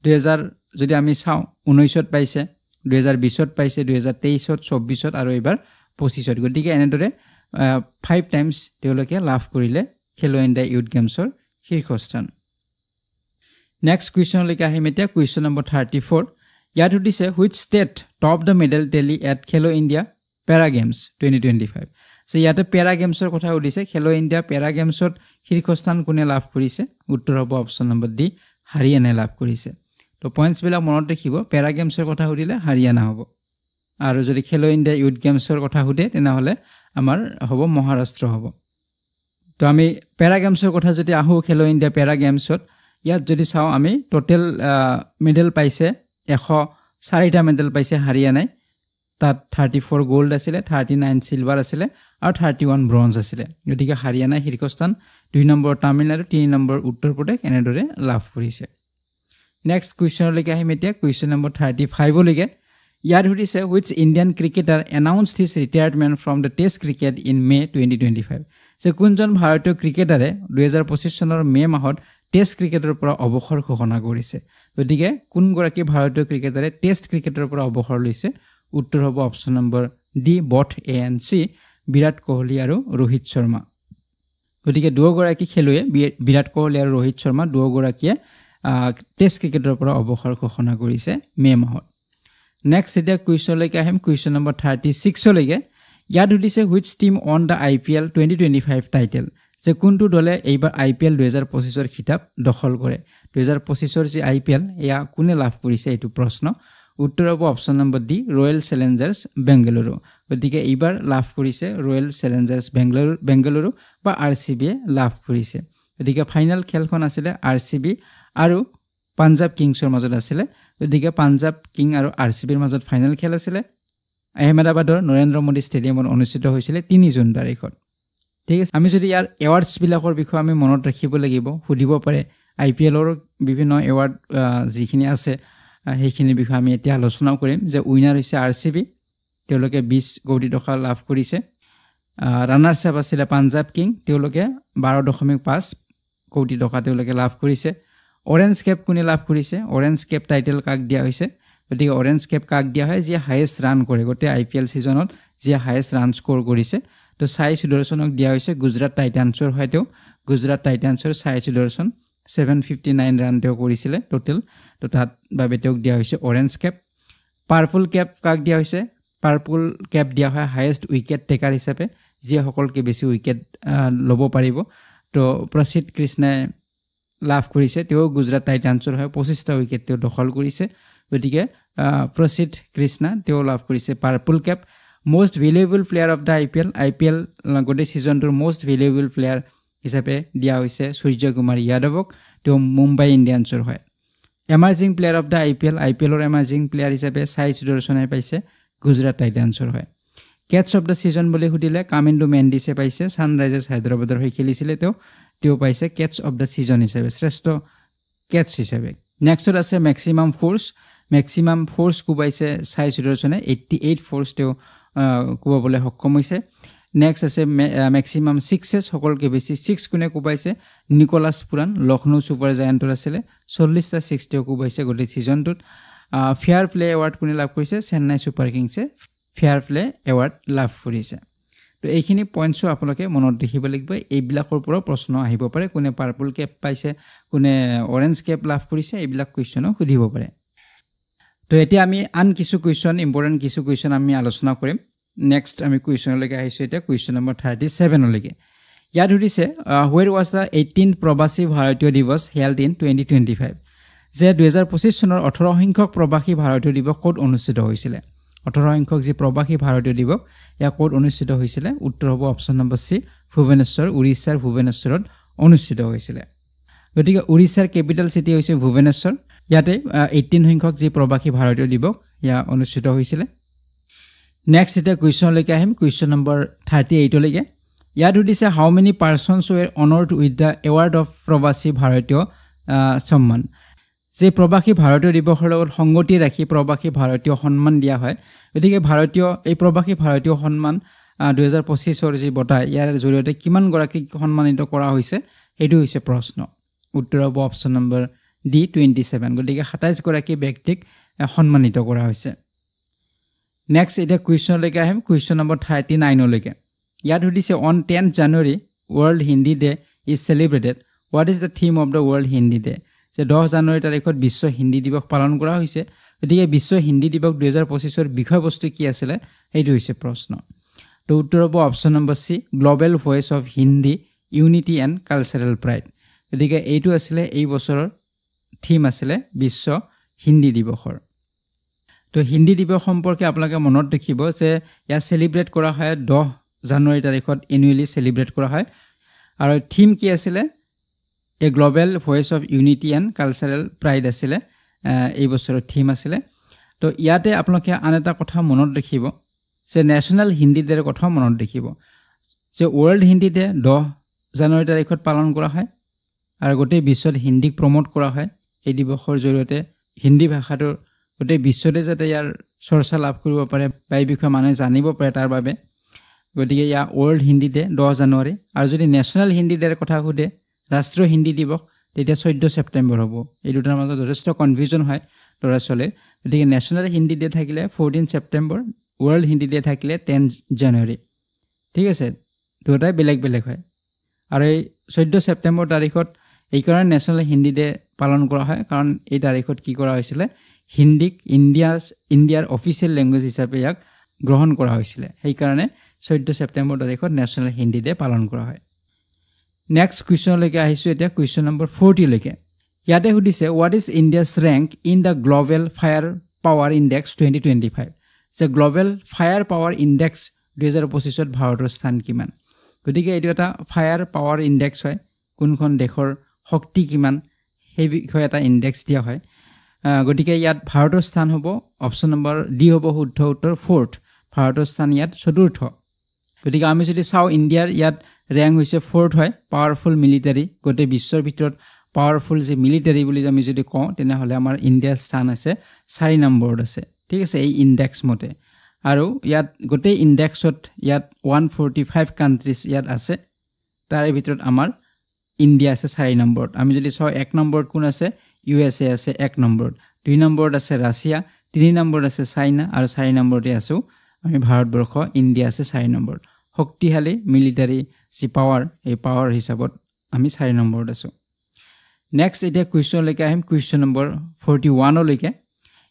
2000 যদি আমি চাওঁ 19ত পাইছে 2020ত পাইছে 2023ত 24ত আৰু এবাৰ 25ত গতিকে এনেদৰে 5 টাইমছ তেওঁলোকে লাভ কৰিলে খেলো ইণ্ডিয়া ইউথ গেমছৰ শীৰ্ষস্থান নেক্সট কুৱেশ্যনলৈকে আহিম এতিয়া কুৱেশ্যন নম্বৰ 34 ইয়াত সুধিছে which state top the medal tally at Khelo India para games 2025 so ইয়াতে পেৰা গেমছৰ কথা সুধিছে খেলো ইণ্ডিয়া পেৰা গেমছত শীৰ্ষস্থান কোনে লাভ কৰিছে উত্তৰ হ'ব অপচন নম্বৰ ডি হাৰিয়ানাই লাভ কৰিছে তো পইণ্টছ বিলাক মনত ৰাখিব পেৰা গেমছৰ কথা সুধিলে হাৰিয়ানা হ'ব আৰু যদি খেলো ইণ্ডিয়া ইউথ গেমছৰ কথা সুধে তেনেহলে আমাৰ হ'ব মহাৰাষ্ট্ৰ হ'ব তো আমি পেৰা গেমছৰ কথা যদি আহো খেলো ইণ্ডিয়া পেৰা গেমছত ইয়াত যদি চাওঁ আমি টোটেল মেডেল পাইছে 104টা মেডেল পাইছে হাৰিয়ানাই তাত 34 গোল্ড আছিলে 39 সিলভাৰ আছিলে আৰু 31 ব্ৰঞ্জ আছিলে গতিকে হাৰিয়ানা শীৰ্ষস্থান 2 নম্বৰ তামিলনাডু 3 নম্বৰ উত্তৰ প্ৰদেশ এনেদৰে লাভ কৰিছে নেক্সট কুৱেশ্যনলৈকে আহিম এতিয়া কুৱেশ্যন নম্বৰ 35 লৈকে ইয়াত সুধিছে which Indian cricketer announced his retirement from the test cricket in May 2025 যে কোনজন ভাৰতীয় ক্ৰিকেটাৰে 2025 চনৰ মে মাহত টেষ্ট ক্ৰিকেটৰ পৰা অৱসৰ ঘোষণা কৰিছে গতিকে কোন গৰাকী ভাৰতীয় ক্ৰিকেটাৰে টেষ্ট ক্ৰিকেটৰ পৰা অৱসৰ লৈছে উত্তৰ হ'ব option number D both A and C Virat Kohli আৰু ৰোহিত শৰ্মা গতিকে দুয়োগৰাকী খেলুৱৈ বিৰাট কোহলি আৰু ৰোহিত শৰ্মা দুয়োগৰাকীয়ে টেষ্ট ক্ৰিকেটৰ পৰা অৱসৰ ঘোষণা কৰিছে মে মাহত নেক্সট এটা কুৱেশ্যনলৈকে আহিম কুৱেশ্যন নম্বৰ 36 লৈকে ইয়াত সুধিছে which team won the IPL 2025 title যে কোনটো দলে এইবাৰ IPL 2025 খিতাপ দখল কৰে 2025 যি IPL এয়া কোনে লাভ কৰিছে এইটো প্ৰশ্ন উত্তৰ হ'ব option number D Royal Challengers Bengaluru গতিকে এইবাৰ লাভ কৰিছে ৰয়েল চ্যালেঞ্জাৰ্স বেংগালুৰু বা RCB লাভ কৰিছে গতিকে ফাইনাল খেলখন আছিল RCB আৰু পাঞ্জাব কিংছৰ মাজত আছিল গতিকে পাঞ্জাব কিং আৰু RCBৰ মাজত ফাইনাল খেল আছিল আহমেদাবাদৰ নৰেন্দ্ৰ মোদী ষ্টেডিয়ামত অনুষ্ঠিত হৈছিল 3 জুন তাৰিখত ঠিক আছে আমি যদি ইয়াৰ এৱাৰ্ডছ বিলাকৰ বিষয়ে আমি মনত ৰাখিব লাগিব সুধিব পাৰে IPLৰ বিভিন্ন এৱাৰ্ড যিখিনি আছে সেইখিনি বিষয়ে আমি এতিয়া আলোচনা কৰিম যে উইনাৰ হৈছে RCB তেওঁলোকে 20 কোটি টকা লাভ কৰিছে ৰানাৰ্ছ আপ আছিল পাঞ্জাব কিং তেওঁলোকে 12.5 কোটি টকা তেওঁলোকে লাভ কৰিছে অৰেঞ্জ কেপ কোনে লাভ কৰিছে অৰেঞ্জ কেপ টাইটেল কাক দিয়া হৈছে গতিকে অৰেঞ্জ কেপ কাক দিয়া হয় যে হাইয়েষ্ট ৰান কৰে গোটেই IPL সিজনত যে হাইয়েষ্ট ৰান স্কোৰ কৰিছে তো সাই সুদৰ্শনক দিয়া হৈছে গুজৰাট টাইটান্সৰ হয়তো গুজৰাট টাইটান্সৰ সাই সুদৰ্শন 759 ৰান তেওঁ কৰিছিলে টোটাল তো তাত বাবে তেওঁক দিয়া হৈছে অৰেঞ্জ কেপ পাৰ্পল কেপ কাক দিয়া হৈছে পাৰ্পল কেপ দিয়া হয় হাইয়েষ্ট উইকেট টেকাৰ হিচাপে যে সকলকে বেছি উইকেট লব পাৰিব তো প্ৰসিদ্ধ কৃষ্ণাই লাভ কৰিছে তেওঁ গুজৰাট টাইটান্সৰ হয় 25টা উইকেট তেওঁ দখল কৰিছে গতিকে প্ৰসিদ্ধ কৃষ্ণা তেওঁ লাভ কৰিছে purple cap most valuable player of the IPL গোটেই সিজনটোৰ most valuable player হিচাপে দিয়া হৈছে সূৰ্য কুমাৰ যাদৱক তেওঁ মুম্বাই ইণ্ডিয়ানছৰ হয় এমাৰ্জিং প্লেয়াৰ অফ দা IPLৰ এমাৰ্জিং প্লেয়াৰ হিচাপে সাই সুদৰ্শনে পাইছে গুজৰাট টাইটান্সৰ হয় কেটছ অফ দা সিজন বুলি সুধিলে কামিন্দু মেণ্ডিছে পাইছে সানৰাইজাৰ্ছ হায়দৰাবাদৰ হৈ খেলিছিল তেওঁ পাইছে কেটছ অফ দা সিজন হিচাপে শ্ৰেষ্ঠ কেটছ হিচাপে নেক্সট আছে মেক্সিমাম ফোৰ্স কোবাইছে সাই সুদৰ্শনে 88 ফোৰ্স তেওঁ কোবাবলৈ সক্ষম হৈছে নেক্সট আছে মেক্সিমাম সিক্সেছ সকলকে বেছি 6 কোনে কোবাইছে নিকোলাছ পুৰাণ লখনৌ সুপাৰ জায়ান্টৰ আছিল 40টা 6 তেওঁ কোবাইছে গোটেই সিজনটোত ফেয়াৰ প্লে এৱাৰ্ড কোনে লাভ কৰিছে চেন্নাই সুপাৰ কিংছে ফেয়াৰ প্লে এৱাৰ্ড লাভ কৰিছে তো এইখিনি পইণ্টছো আপোনালোকে মনত ৰাখিব লাগিব এইবিলাকৰ পৰা প্ৰশ্ন আহিব পাৰে কোনে পাৰ্পল কেপ পাইছে কোনে অৰেঞ্জ কেপ লাভ কৰিছে এইবিলাক কুৱেশ্যন সুধিব পাৰে তো এতিয়া আমি আন কিছু কুৱেশ্যন ইম্পৰ্টেন্ট কিছু কুৱেশ্যন আমি আলোচনা কৰিম নেক্সট আমি কুৱেশ্যনলৈকে আহিছো এতিয়া কুৱেশ্যন নম্বৰ 37 লৈকে ইয়াত সুধিছে where was the 18th প্ৰবাসী ভাৰতীয় দিৱস held in 2025 যে 2025 চনৰ 18 সংখ্যক প্ৰবাসী ভাৰতীয় দিৱস ক'ত অনুষ্ঠিত হৈছিল 18 সংখ্যক যি প্ৰবাসী ভাৰতীয় দিৱস ইয়া ক'ত অনুষ্ঠিত হৈছিল উত্তৰ হ'ব অপচন নম্বৰ সি ভুৱনেশ্বৰ উৰিষ্যাৰ ভুৱনেশ্বৰত অনুষ্ঠিত হৈছিল গতিকে উৰিষ্যাৰ কেপিটেল সিটি হৈছে ভুৱনেশ্বৰ ইয়াতে 18 সংখ্যক যি প্ৰবাসী ভাৰতীয় দিৱস ইয়া অনুষ্ঠিত হৈছিল নেক্সট এটা কুৱেশ্যন লৈকে আহিম কুৱেশ্যন নম্বৰ 38 লৈকে ইয়াত সুধিছে how many persons were honoured with the award of Pravasi Bharatiya সন্মান যে প্ৰবাসী ভাৰতীয় দিৱসৰ লগত সংগতি ৰাখি প্ৰবাসী ভাৰতীয় সন্মান দিয়া হয় গতিকে এই প্ৰবাসী ভাৰতীয় সন্মান 2025 ৰ যি বঁটা ইয়াৰ জৰিয়তে কিমান গৰাকীক সন্মানিত কৰা হৈছে এটো হৈছে প্ৰশ্ন উত্তৰ হ'ব অপচন নম্বৰ ডি 27 গতিকে 27 গৰাকী ব্যক্তিক সন্মানিত কৰা হৈছে নেক্সট এটা কুৱেশ্যন লৈকে আহিম কুৱেশ্যন নম্বৰ 39 লৈকে ইয়াত সুধিছে on 10 January world Hindi day is celebrated what is the theme of the world Hindi day যে 10 জানুৱাৰী তাৰিখত বিশ্ব হিন্দী দিৱস পালন কৰা হৈছে গতিকে বিশ্ব হিন্দী দিৱস 2025 ৰ বিষয়বস্তু কি আছিল এইটো হৈছে প্ৰশ্ন তো উত্তৰ হ'ব option number C global voice of Hindi unity and cultural pride গতিকে এইটো আছিল এই বছৰৰ থিম আছিল বিশ্ব হিন্দী দিৱসৰ তো হিন্দী দিৱস সম্পৰ্কে আপোনালোকে মনত ৰাখিব যে ইয়া সেলিব্ৰেট কৰা হয় 10 জানুৱাৰী তাৰিখত এনুৱেলি সেলিব্ৰেট কৰা হয় আৰু থিম কি আছিল এ global voice of unity and cultural pride আছিল এই বছৰৰ থিম আছিল তো ইয়াতে আপোনালোকে আন এটা কথা মনত ৰাখিব যে নেশ্যনেল হিন্দী ডেৰ কথা মনত ৰাখিব যে ওয়াৰ্ল্ড হিন্দী ডে 10 জানুৱাৰী তাৰিখত পালন কৰা হয় আৰু গোটেই বিশ্বত হিন্দীক প্ৰমোট কৰা হয় এই দিৱসৰ জৰিয়তে হিন্দী ভাষাটোৰ গোটেই বিশ্বতে যাতে ইয়াৰ চৰ্চা লাভ কৰিব পাৰে বা এই বিষয়ে মানুহে জানিব পাৰে তাৰ বাবে গতিকে ইয়া ওয়াৰ্ল্ড হিন্দী ডে 10 জানুৱাৰী আৰু যদি নেশ্যনেল হিন্দী ডেৰ কথা সুধে ৰাষ্ট্ৰীয় হিন্দী দিৱস তেতিয়া 14 ছেপ্টেম্বৰ হ'ব এই দুটাৰ মাজত যথেষ্ট কনফিউজন হয় ল'ৰা ছোৱালীৰ গতিকে নেশ্যনেল হিন্দী ডে থাকিলে 14 ছেপ্টেম্বৰ ওয়াৰ্ল্ড হিন্দী ডে থাকিলে 10 জানুৱাৰী ঠিক আছে দুটাই বেলেগ হয় আৰু এই 14 ছেপ্টেম্বৰ তাৰিখত এই কাৰণে নেশ্যনেল হিন্দী ডে পালন কৰা হয় কাৰণ এই তাৰিখত কি কৰা হৈছিল হিন্দীক ইণ্ডিয়াৰ অফিচিয়েল ল্যাঙ্গুৱেজ হিচাপে ইয়াক গ্ৰহণ কৰা হৈছিল সেই কাৰণে 14 ছেপ্টেম্বৰ তাৰিখত নেশ্যনেল হিন্দী ডে পালন কৰা হয় নেক্সট কুৱেশ্যনলৈকে আহিছোঁ এতিয়া কুৱেশ্যন নম্বৰ 40 লৈকে ইয়াতে সুধিছে what is India's rank in the global firepower পাৱাৰ ইণ্ডেক্স 2025 যে গ্ল'বেল ফায়াৰ পাৱাৰ ইণ্ডেক্স 2025ত ভাৰতৰ স্থান কিমান গতিকে এইটো এটা ফায়াৰ পাৱাৰ ইণ্ডেক্স হয় কোনখন দেশৰ শক্তি কিমান সেই বিষয়ে এটা ইণ্ডেক্স দিয়া হয় গতিকে ইয়াত ভাৰতৰ স্থান হ'ব অপশ্যন নম্বৰ ডি হ'ব শুদ্ধ উত্তৰ 4th ভাৰতৰ স্থান ইয়াত চতুৰ্থ গতিকে আমি যদি চাওঁ ইণ্ডিয়াৰ ইয়াত ৰেংক হৈছে 4th হয় পাৱাৰফুল মিলিটাৰী গোটেই বিশ্বৰ ভিতৰত পাৱাৰফুল যে মিলিটাৰী বুলি আমি যদি কওঁ তেনেহ'লে আমাৰ ইণ্ডিয়াৰ স্থান আছে 4 নম্বৰত আছে ঠিক আছে এই ইণ্ডেক্স মতে আৰু ইয়াত গোটেই ইণ্ডেক্সত ইয়াত 145 কাণ্ট্ৰিজ ইয়াত আছে তাৰে ভিতৰত আমাৰ ইণ্ডিয়া আছে 4 নম্বৰত আমি যদি চাওঁ 1 নম্বৰত কোন আছে USA আছে 1 নম্বৰত 2 নম্বৰত আছে ৰাছিয়া 3 নম্বৰত আছে চাইনা আৰু 4 নম্বৰতে আছো আমি ভাৰতবৰ্ষ ইণ্ডিয়া আছে 4 নম্বৰত শক্তিশালী মিলিটাৰী যি পাৱাৰ এই পাৱাৰ হিচাপত আমি 4 নম্বৰত আছো নেক্সট এটা কুৱেশ্যন লৈকে আহিম কুৱেশ্যন নম্বৰ 41 লৈকে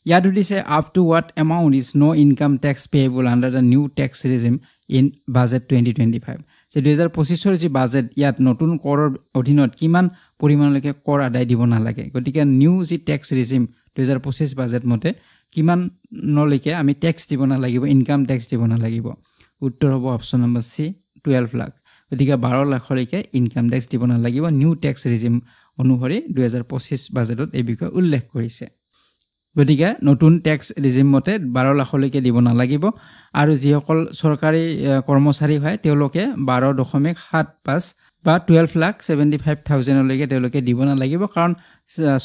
ইয়াত উঠিছে up to what amount is no income tax payable under the new tax regime in budget 2025 যে 2025ৰ যি বাজেট ইয়াত নতুন কৰৰ অধীনত কিমান পৰিমাণলৈকে কৰ আদায় দিব নালাগে গতিকে নিউ যি টেক্স ৰিজিম 2025 বাজেট মতে কিমান নলৈকে আমি টেক্স দিব নালাগিব ইনকাম টেক্স দিব নালাগিব উত্তৰ হ'ব অপশ্যন নম্বৰ সি 12 লাখ গতিকে 12 লাখলৈকে ইনকাম টেক্স দিব নালাগিব নিউ টেক্স ৰিজিম অনুসৰি 2025 বাজেটত এই বিষয়ে উল্লেখ কৰিছে গতিকে নতুন টেক্স ৰিজিম মতে 12 লাখলৈকে দিব নালাগিব আৰু যিসকল চৰকাৰী কৰ্মচাৰী হয় তেওঁলোকে 12.75 বা 12,75,000 লৈকে তেওঁলোকে দিব নালাগিব কাৰণ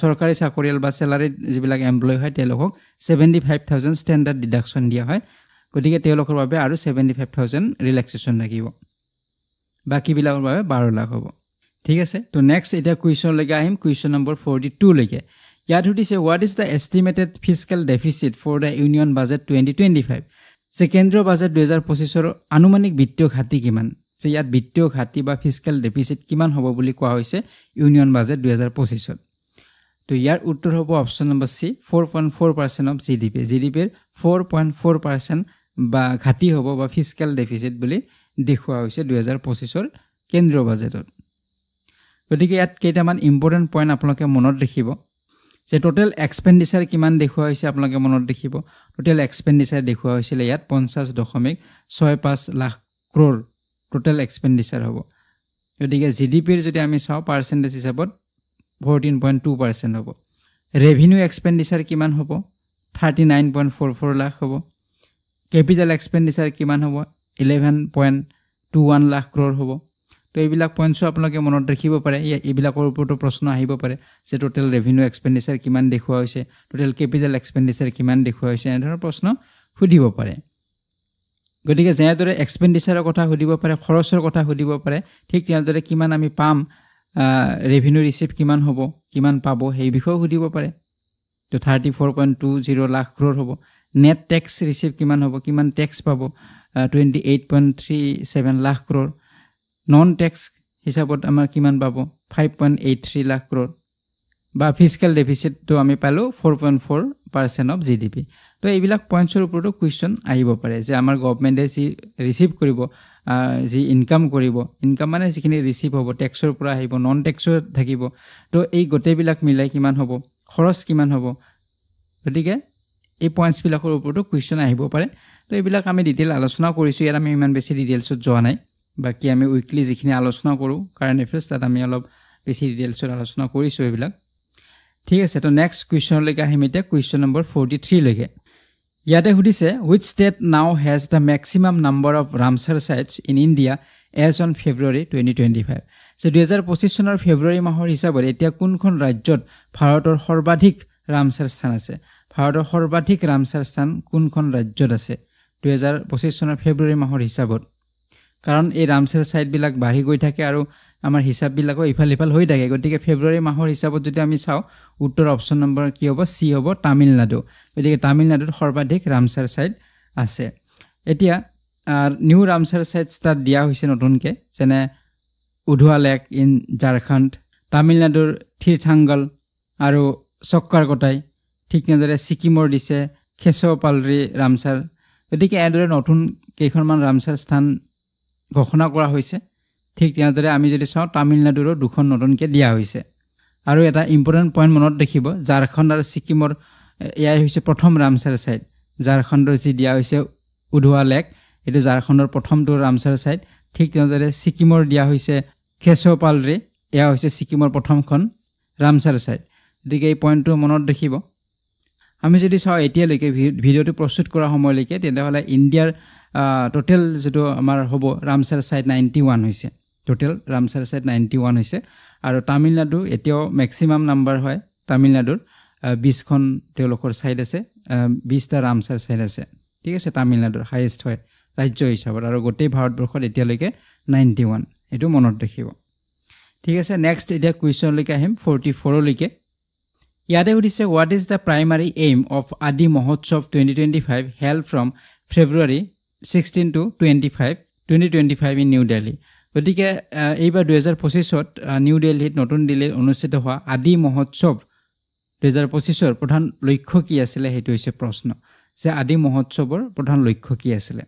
চৰকাৰী চাকৰিয়াল বা স্যালাৰিড যিবিলাক এমপ্লয় হয় তেওঁলোকক 75,000 ষ্টেণ্ডাৰ্ড ডিডাকচন দিয়া হয় গতিকে তেওঁলোকৰ বাবে আৰু 75,000 ৰিলেক্সেশ্যন লাগিব বাকিবিলাকৰ বাবে 12 লাখ হ'ব ঠিক আছে তো নেক্সট এটা কুৱেশ্যন লৈকে আহিম কুৱেশ্যন নম্বৰ 42 লৈকে ইয়াত সুধিছে what is the estimated fiscal deficit for the union budget 2025 যে কেন্দ্ৰীয় বাজেট 2025ৰ আনুমানিক বিত্তীয় ঘাটি কিমান যে ইয়াত বিত্তীয় ঘাটি বা ফিস্কেল ডেফিচিট কিমান হ'ব বুলি কোৱা হৈছে ইউনিয়ন বাজেট 2025ত তো ইয়াৰ উত্তৰ হ'ব option number C 4.4% of GDP জিডিপিৰ 4.4% বা ঘাটি হ'ব বা ফিস্কেল ডেফিচিট বুলি দেখুওৱা হৈছে 2025ৰ কেন্দ্ৰীয় বাজেটত গতিকে ইয়াত কেইটামান ইম্পৰ্টেণ্ট পইণ্ট আপোনালোকে মনত ৰাখিব যে টোটেল এক্সপেণ্ডিচাৰ কিমান দেখুওৱা হৈছে আপোনালোকে মনত ৰাখিব টোটেল এক্সপেণ্ডিচাৰ দেখুওৱা হৈছিল ইয়াত 50.65 লাখ ক্ৰোৰ টোটেল এক্সপেণ্ডিচাৰ হ'ব গতিকে জিডিপিৰ যদি আমি চাওঁ পাৰ্চেণ্টেজ হিচাপত 14.2% হ'ব ৰেভিনিউ এক্সপেণ্ডিচাৰ কিমান হ'ব 39.44 লাখ হ'ব কেপিটেল এক্সপেণ্ডিচাৰ কিমান হ'ব 11.21 লাখ ক্ৰোৰ হ'ব তো এইবিলাক পইণ্টছো আপোনালোকে মনত ৰাখিব পাৰে এইবিলাকৰ ওপৰতো প্ৰশ্ন আহিব পাৰে যে টোটেল ৰেভিনিউ এক্সপেণ্ডিচাৰ কিমান দেখুওৱা হৈছে টোটেল কেপিটেল এক্সপেণ্ডিচাৰ কিমান দেখুওৱা হৈছে এনেধৰণৰ প্ৰশ্ন সুধিব পাৰে গতিকে যেনেদৰে এক্সপেণ্ডিচাৰৰ কথা সুধিব পাৰে খৰচৰ কথা সুধিব পাৰে ঠিক তেনেদৰে কিমান আমি পাম ৰেভিনিউ ৰিচিভ কিমান হ'ব কিমান পাব সেই বিষয়েও সুধিব পাৰে তো 34.20 লাখ ক্ৰোৰ হ'ব নেট টেক্স ৰিচিভ কিমান হ'ব কিমান টেক্স পাব 28.37 লাখ ক্ৰোৰ নন টেক্স হিচাপত আমাৰ কিমান পাব 5.83 লাখ ক্ৰোৰ বা ফিস্কেল ডেফিচিটটো আমি পালোঁ 4.4% অফ জিডিপি তো এইবিলাক পইণ্টছৰ ওপৰতো কুৱেশ্যন আহিব পাৰে যে আমাৰ গভৰ্ণমেণ্টে যি ৰিচিভ কৰিব যি ইনকাম কৰিব ইনকাম মানে যিখিনি ৰিচিভ হ'ব টেক্সৰ পৰা আহিব নন টেক্সৰ থাকিব তো এই গোটেইবিলাক মিলাই কিমান হ'ব খৰচ কিমান হ'ব গতিকে এই পইণ্টছবিলাকৰ ওপৰতো কুৱেশ্যন আহিব পাৰে তো এইবিলাক আমি ডিটেইল আলোচনা কৰিছোঁ ইয়াত আমি ইমান বেছি ডিটেইলছত যোৱা নাই বাকি আমি উইকলি যিখিনি আলোচনা কৰোঁ কাৰেণ্ট এফেয়াৰ্ছ তাত আমি অলপ বেছি ডিটেইলছত আলোচনা কৰিছোঁ এইবিলাক ঠিক আছে তো নেক্সট কুৱেশ্যনলৈকে আহিম এতিয়া কুৱেশ্যন নম্বৰ 43 লৈকে ইয়াতে সুধিছে which state now has the maximum number of Ramsar sites in India as on February 2025 যে 2025 চনৰ ফেব্ৰুৱাৰী মাহৰ হিচাপত এতিয়া কোনখন ৰাজ্যত ভাৰতৰ সৰ্বাধিক ৰামচাৰ স্থান আছে ভাৰতৰ সৰ্বাধিক ৰামচাৰ স্থান কোনখন ৰাজ্যত আছে 2025 চনৰ ফেব্ৰুৱাৰী মাহৰ হিচাপত কাৰণ এই ৰামচাৰ সাইটবিলাক বাঢ়ি গৈ থাকে আৰু আমাৰ হিচাপবিলাকো ইফাল ইফাল হৈ থাকে গতিকে ফেব্ৰুৱাৰী মাহৰ হিচাপত যদি আমি চাওঁ উত্তৰ অপশ্যন নম্বৰ কি হ'ব সি হ'ব তামিলনাডু গতিকে তামিলনাডুত সৰ্বাধিক ৰামচাৰ সাইট আছে এতিয়া নিউ ৰামচাৰ সাইট ষ্টাৰ্ট দিয়া হৈছে নতুনকৈ যেনে উধুৱা লেক ইন ঝাৰখণ্ড তামিলনাডুৰ থিৰথাংগল আৰু চক্কাৰকটাই ঠিক তেনেদৰে ছিকিমৰ দিছে খেচপালৰি ৰামচাৰ গতিকে এনেদৰে নতুন কেইখনমান ৰামচাৰ স্থান ঘোষণা কৰা হৈছে ঠিক তেনেদৰে আমি যদি চাওঁ তামিলনাডুৰো দুখন নতুনকৈ দিয়া হৈছে আৰু এটা ইম্পৰ্টেণ্ট পইণ্ট মনত ৰাখিব ঝাৰখণ্ড আৰু ছিকিমৰ এয়াই হৈছে প্ৰথম ৰামচাৰ ছাইট ঝাৰখণ্ডৰ যি দিয়া হৈছে উধোৱা লেক এইটো ঝাৰখণ্ডৰ প্ৰথমটো ৰামচাৰ ছাইট ঠিক তেনেদৰে ছিকিমৰ দিয়া হৈছে খেচপালৰি এয়া হৈছে ছিকিমৰ প্ৰথমখন ৰামচাৰ ছাইট গতিকে এই পইণ্টটো মনত ৰাখিব আমি যদি চাওঁ এতিয়ালৈকে ভিডিঅ'টো প্ৰস্তুত কৰা সময়লৈকে তেতিয়াহ'লে ইণ্ডিয়াৰ টোটেল যেটো আমাৰ হ'ব ৰামচাৰ ছাইট 91 হৈছে টোটেল ৰামচাৰ ছাইট 91 হৈছে আৰু তামিলনাডু এতিয়াও ম্যাক্সিমাম নাম্বাৰ হয় তামিলনাডুৰ 20খন তেওঁলোকৰ ছাইট আছে 20টা ৰামচাৰ ছাইট আছে ঠিক আছে তামিলনাডুৰ হাইয়েষ্ট হয় ৰাজ্য হিচাপত আৰু গোটেই ভাৰতবৰ্ষত এতিয়ালৈকে 91 এটো মনত ৰাখিব ঠিক আছে নেক্সট এতিয়া কুৱেশ্যন লৈকে আহিম 44 লৈকে ইয়াতে সুধিছে what is the primary aim of Adi Mahotsav 2025 held from February 16 to 2025 in New Delhi গতিকে এইবাৰ 2025ত নিউ দিল্লীত নতুন দিল্লীত অনুষ্ঠিত হোৱা আদি মহোৎসৱ 2025ৰ প্ৰধান লক্ষ্য কি আছিল হেতু হৈছে প্ৰশ্ন যে আদি মহোৎসৱৰ প্ৰধান লক্ষ্য কি আছিল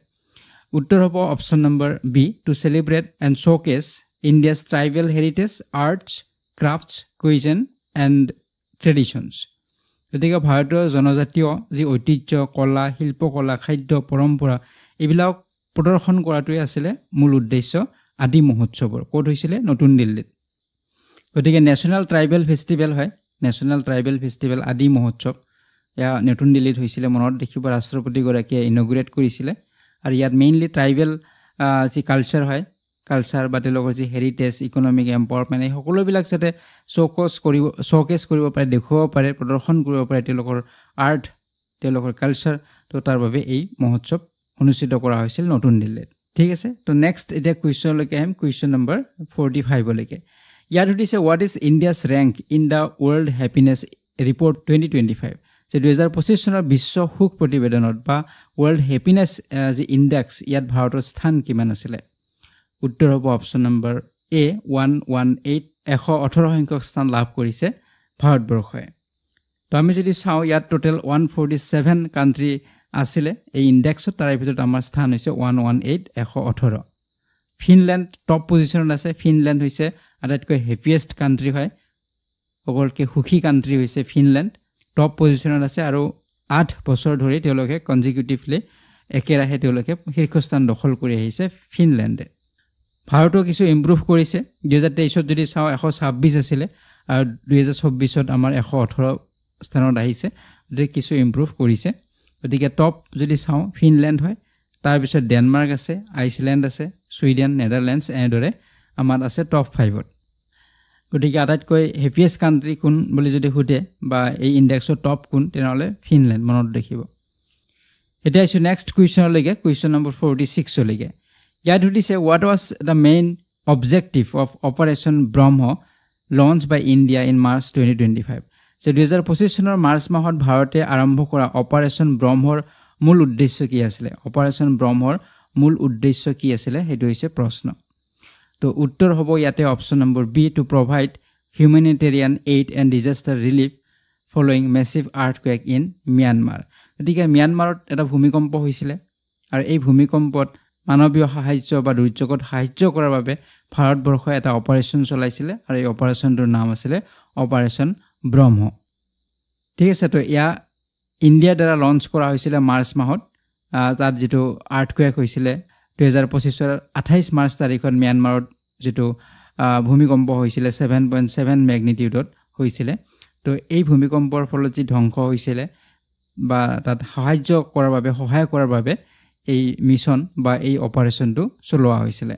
উত্তৰ হ'ব option number B to celebrate and showcase India's tribal heritage arts crafts cuisine and traditions গতিকে ভাৰতীয় জনজাতীয় যি ঐতিহ্য কলা শিল্পকলা খাদ্য পৰম্পৰা এইবিলাক প্ৰদৰ্শন কৰাটোৱে আছিল মূল উদ্দেশ্য আদি মহোৎসৱৰ ক'ত হৈছিল নতুন দিল্লীত গতিকে নেশ্যনেল ট্ৰাইবেল ফেষ্টিভেল হয় নেশ্যনেল ট্ৰাইবেল ফেষ্টিভেল আদি মহোৎসৱ এয়া নতুন দিল্লীত হৈছিল মনত দেখিব ৰাষ্ট্ৰপতি গৰাকীয়ে ইনগ্ৰেট কৰিছিল আৰু ইয়াত মেইনলি ট্ৰাইবেল যি কালচাৰ হয় কালচাৰ বা তেওঁলোকৰ যি হেৰিটেজ ইকনমিক এম্পাৱাৰমেণ্ট এই সকলোবিলাক যাতে শোকেস কৰিব পাৰে দেখুৱাব পাৰে প্ৰদৰ্শন কৰিব পাৰে তেওঁলোকৰ আৰ্ট তেওঁলোকৰ কালচাৰ তো তাৰ বাবে এই মহোৎসৱ অনুষ্ঠিত কৰা হৈছিল নতুন দিল্লীত ঠিক আছে তো নেক্সট এতিয়া কুৱেশ্যন লৈকে আহিম কুৱেশ্যন নম্বৰ 45 লৈকে ইয়াত সুধিছে what is India's rank in the world happiness report 2025 যে 2025 চনৰ বিশ্ব সুখ প্ৰতিবেদনত বা ৱৰ্ল্ড হেপিনেছ যি ইণ্ডেক্স ইয়াত ভাৰতৰ স্থান কিমান আছিল উত্তৰ হ'ব অপচন নম্বৰ এ 118 সংখ্যক স্থান লাভ কৰিছে ভাৰতবৰ্ষই তো আমি যদি চাওঁ ইয়াত টোটেল 147 কান্ট্ৰি আছিলে এই ইণ্ডেক্সত তাৰ ভিতৰত আমাৰ স্থান হৈছে 118 ফিনল্যান্ড টপ পজিশনত আছে ফিনল্যান্ড হৈছে আটাইতকৈ হেপিয়েষ্ট কান্ট্ৰি হয় সকলোতকৈ সুখী কান্ট্ৰি হৈছে ফিনল্যান্ড টপ পজিশনত আছে আৰু 8 বছৰ ধৰি তেওঁলোকে কনজিকিউটিভলি একেৰাহে তেওঁলোকে শীৰ্ষস্থান দখল কৰি আহিছে ফিনল্যান্ডে ভাৰতও কিছু ইমপ্ৰুভ কৰিছে 2023ত যদি চাওঁ 126 আছিল আৰু 2024ত আমাৰ 118 স্থানত আহিছে গতিকে কিছু ইমপ্ৰুভ কৰিছে গতিকে টপ যদি চাওঁ ফিনল্যান্ড হয় তাৰ পিছত ডেনমাৰ্ক আছে আইচল্যান্ড আছে সুইডেন নেদাৰল্যান্ডছ এনেদৰে আমাৰ আছে টপ 5ত গতিকে আটাইতকৈ হেপিয়েষ্ট কান্ট্ৰি কোন বুলি যদি সুধে বা এই ইণ্ডেক্সৰ টপ কোন তেনেহ'লে ফিনল্যান্ড মনত ৰাখিব এতিয়া আছো নেক্সট কুৱেশ্যনলৈকে কুৱেশ্যন নম্বৰ 46 লৈকে ইয়াত সুধিছে what was the main objective of Operation Brahmo launched by India in March 2025 যে 2025 চনৰ মাৰ্চ মাহত ভাৰতে আৰম্ভ কৰা অপাৰেশ্যন ব্ৰহ্মৰ মূল উদ্দেশ্য কি আছিল অপাৰেশ্যন ব্ৰহ্মৰ মূল উদ্দেশ্য কি আছিল হেতু হৈছে প্ৰশ্ন তো উত্তৰ হ'ব ইয়াতে option number B to provide humanitarian aid and disaster relief following massive earthquake in Myanmar গতিকে ম্যানমাৰত এটা ভূমিকম্প হৈছিল আৰু এই ভূমিকম্পত মানৱীয় সাহায্য বা দুৰ্যোগত সাহায্য কৰাৰ বাবে ভাৰতবৰ্ষই এটা অপাৰেশ্যন চলাইছিল আৰু এই অপাৰেশ্যনটোৰ নাম আছিল অপাৰেশ্যন ব্ৰহ্ম ঠিক আছে তো ইয়া ইণ্ডিয়াৰ দ্বাৰা লঞ্চ কৰা হৈছিল মাৰ্চ মাহত তাত যেটো আৰ্থকুৱেক হৈছিল 2025 28 মাৰ্চ তাৰিখত ম্যানমাৰত যেটো ভূমিকম্প হৈছিল 7.7 ম্যাগনিটিউডত হৈছিল তো এই ভূমিকম্পৰ ফলত যি ধ্বংস হৈছিল বা তাত সাহায্য কৰাৰ বাবে সহায় কৰাৰ বাবে এই মিশন বা এই অপাৰেশ্যনটো চলোৱা হৈছিল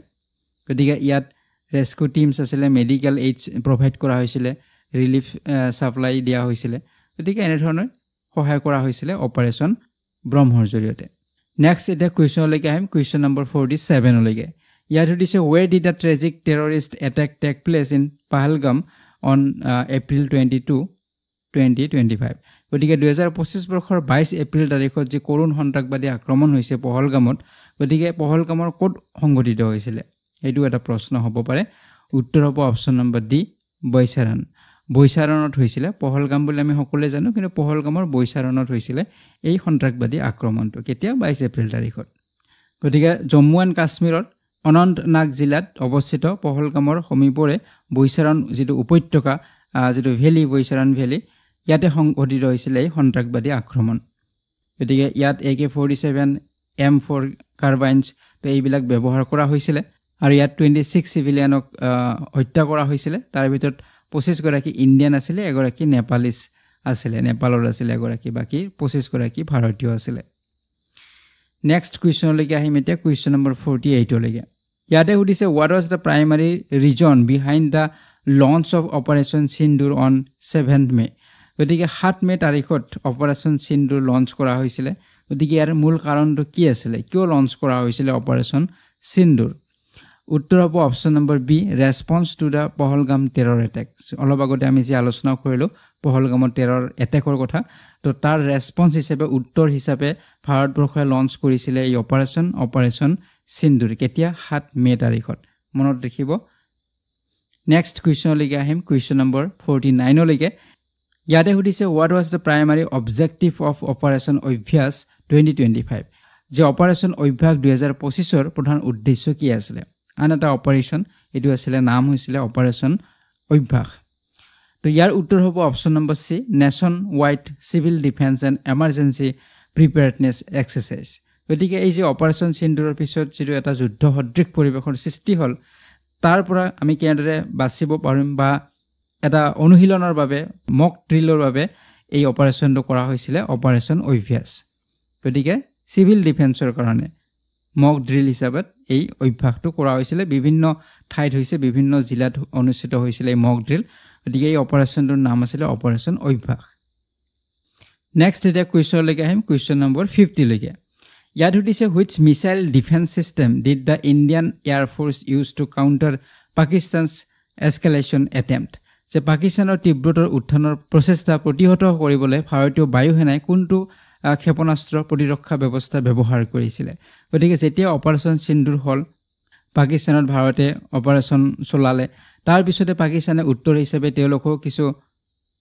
গতিকে ইয়াত ৰেস্কিউ টিমছ আছিল মেডিকেল এইড প্ৰভাইড কৰা হৈছিল ৰিলিফ সাপ্লাই দিয়া হৈছিল গতিকে এনে ধৰণৰ সহায় কৰা হৈছিল অপাৰেশ্যন ব্ৰহ্মৰ জৰিয়তে নেক্সট এটা কুৱেশ্যনলৈকে আহিম কুৱেশ্যন নম্বৰ 47 লৈকে ইয়াত সুধিছে where did a tragic terrorist attack take place in Pahalgam on April 22 2025 গতিকে 2025 বৰ্ষৰ 22 এপ্ৰিল তাৰিখত যে কৰুণ সন্ত্ৰাসবাদী আক্ৰমণ হৈছে পহলগামত গতিকে পহলগামৰ ক'ত সংঘটিত হৈছিল এইটো এটা প্ৰশ্ন হ'ব পাৰে উত্তৰ হ'ব অপচন নম্বৰ ডি বৈচাৰণত হৈছিল পহলগাম বুলি আমি সকলোৱে জানো কিন্তু পহলগামৰ বৈচাৰণত হৈছিল এই সন্ত্ৰাসবাদী আক্ৰমণটো কেতিয়া 22 এপ্ৰিল তাৰিখত গতিকে জম্মু এণ্ড কাশ্মীৰত অনন্তনাগ জিলাত অৱস্থিত পহলগামৰ সমীপৰে বৈচাৰণ যিটো উপত্যকা যিটো ভেলী বৈচাৰণ ভেলী ইয়াতে সংঘটিত হৈছিল এই সন্ত্ৰাসবাদী আক্ৰমণ গতিকে ইয়াত AK-47 M4 কাৰ্বাইনছ তো এইবিলাক ব্যৱহাৰ কৰা হৈছিল আৰু ইয়াত 26 সিভিলিয়ানক হত্যা কৰা হৈছিল তাৰ ভিতৰত 25 গৰাকী ইণ্ডিয়ান আছিল এগৰাকী নেপালিছ আছিল নেপালৰ আছিল এগৰাকী বাকি 25 গৰাকী ভাৰতীয় আছিল নেক্সট কোৱেশ্চনলৈকে আহিম এতিয়া কোৱেশ্চন নম্বৰ 48 লৈকে ইয়াতে সুধিছে what was the primary reason behind the launch of Operation Sindoor on 7th May গতিকে 7 মে তাৰিখত অপাৰেচন সিন্দুৰ লঞ্চ কৰা হৈছিল গতিকে ইয়াৰ মূল কাৰণটো কি আছিল কিয় লঞ্চ কৰা হৈছিল অপাৰেচন সিন্দুৰ উত্তৰ হ'ব option number B response to the Pahalgam terror attack অলপ আগতে আমি যে আলোচনা কৰিলো পহলগামৰ টেৰৰ এটেকৰ কথা তো তাৰ ৰেসপন্স হিচাপে উত্তৰ হিচাপে ভাৰতবৰ্ষই লঞ্চ কৰিছিল এই অপাৰেচন সিন্দুৰ কেতিয়া 7 মে তাৰিখত মনত ৰাখিব নেক্সট কোৱেশ্চন লৈকে আহিম কোৱেশ্চন নম্বৰ 49 লৈকে ইয়াতে সুধিছে what was the primary objective of operation অভ্যাস 2025 যে অপাৰেচন অভ্যাস 2025 ৰ প্ৰধান উদ্দেশ্য কি আছিল আন এটা অপাৰেচন এটো আছিল নাম হৈছিল অপাৰেচন অভ্যাস তো ইয়াৰ উত্তৰ হ'ব option number C nationwide civil defence and emergency preparedness exercise গতিকে এই যে অপাৰেচন সিন্দুৰৰ পিছত যিটো এটা যুদ্ধ সদৃশ পৰিবেশৰ সৃষ্টি হ'ল তাৰ পৰা আমি কেনেদৰে বাচিব পাৰিম বা এটা অনুশীলনৰ বাবে মক ড্ৰিলৰ বাবে এই অপাৰেচনটো কৰা হৈছিল অপাৰেচন অভ্যাস গতিকে সিভিল ডিফেন্সৰ কাৰণে মক ড্ৰিল হিচাপত এই অভ্যাসটো কৰা হৈছিল বিভিন্ন ঠাইত হৈছে বিভিন্ন জিলাত অনুষ্ঠিত হৈছিল এই মক ড্ৰিল গতিকে এই অপাৰেচনটোৰ নাম আছিল অপাৰেচন অভ্যাস নেক্সট এটা কোৱেশ্চন লৈকে আহিম কোৱেশ্চন নম্বৰ 50 লৈকে ইয়াত সুধিছে which missile defense system did the Indian Air Force use to counter Pakistan's escalation attempt যে পাকিস্তানৰ তীব্ৰতৰ উত্থানৰ প্ৰচেষ্টা প্ৰতিহত কৰিবলৈ ভাৰতীয় বায়ুসেনাই কোনটো ক্ষেপণাস্ত্ৰ প্ৰতিৰক্ষা ব্যৱস্থা ব্যৱহাৰ কৰিছিল গতিকে যেতিয়া অপাৰেচন সিন্দুৰ হল পাকিস্তানত ভাৰতে অপাৰেচন চলালে তাৰ পিছতে পাকিস্তানে উত্তৰ হিচাপে তেওঁলোকক কিছু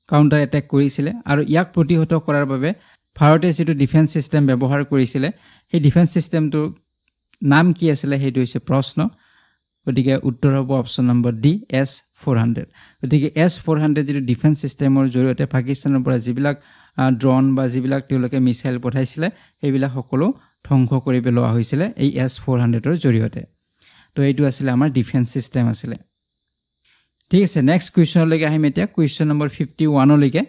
কাউন্টাৰ এটেক কৰিছিল আৰু ইয়াক প্ৰতিহত কৰাৰ বাবে ভাৰতে যেটো ডিফেন্স সিস্টেম ব্যৱহাৰ কৰিছিল এই ডিফেন্স সিস্টেমটো নাম কি আছিল হেতু হৈছে প্ৰশ্ন গতিকে উত্তৰ হ'ব অপচন নম্বৰ ডি S-400 গতিকে S-400 যেটো ডিফেন্স সিস্টেমৰ জৰিয়তে পাকিস্তানৰ পৰা যিবিলাক ড্ৰোন বা যিবিলাক তেওঁলোকে মিসাইল পঠাইছিল এইবিলাক সকলো ধ্বংস কৰি পেলোৱা হৈছিল এই S-400 ৰ জৰিয়তে তো এইটো আছিল আমাৰ ডিফেন্স সিস্টেম আছিল ঠিক আছে নেক্সট কোৱেশ্চন লৈকে আহিম এতিয়া কোৱেশ্চন নম্বৰ 51 লৈকে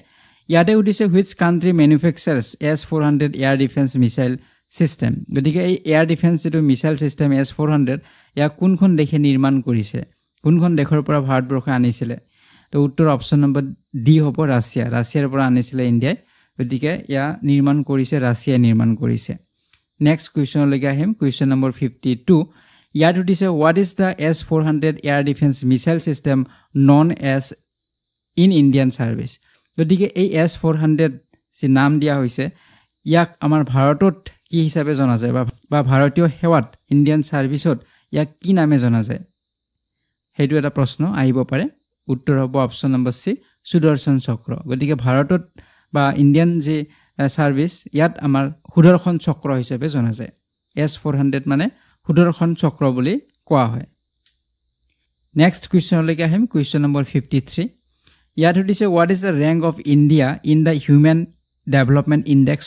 ইয়াতে উদিছে which country manufactures S-400 air defense missile system গতিকে এই এয়াৰ ডিফেন্স যেটো মিসাইল সিস্টেম S-400 ইয়া কোনখন দেশে নিৰ্মাণ কৰিছে কোনখন দেশৰ পৰা ভাৰতবৰ্ষ আনিছিল তো উত্তৰ অপচন নম্বৰ ডি হ'ব ৰাছিয়াৰ পৰা আনিছিল ইণ্ডিয়াই গতিকে ইয়া নিৰ্মাণ কৰিছে ৰাছিয়াই নিৰ্মাণ কৰিছে নেক্সট কোৱেশ্চন লৈকে আহিম কোৱেশ্চন নম্বৰ 52 ইয়াত উদিছে what is the S-400 air defense missile system known as in Indian service গতিকে এই S-400 যি নাম দিয়া হৈছে ইয়াক আমাৰ ভাৰতত কি হিচাপে জনা যায় বা ভাৰতীয় সেৱাত ইণ্ডিয়ান সাৰ্ভিসত ইয়াক কি নামে জনা যায় হেতু এটা প্ৰশ্ন আহিব পাৰে উত্তৰ হ'ব অপচন নম্বৰ সি সুদৰ্শন চক্ৰ গতিকে ভাৰতত বা ইণ্ডিয়ান যে সাৰ্ভিস ইয়াত আমাৰ সুদৰ্শন চক্ৰ হিচাপে জনা যায় S-400 মানে সুদৰ্শন চক্ৰ বুলি কোৱা হয় নেক্সট কোৱেশ্চন লৈকে আহিম কোৱেশ্চন নম্বৰ 53 ইয়াত সুধিছে what is the rank of India in the Human Development Index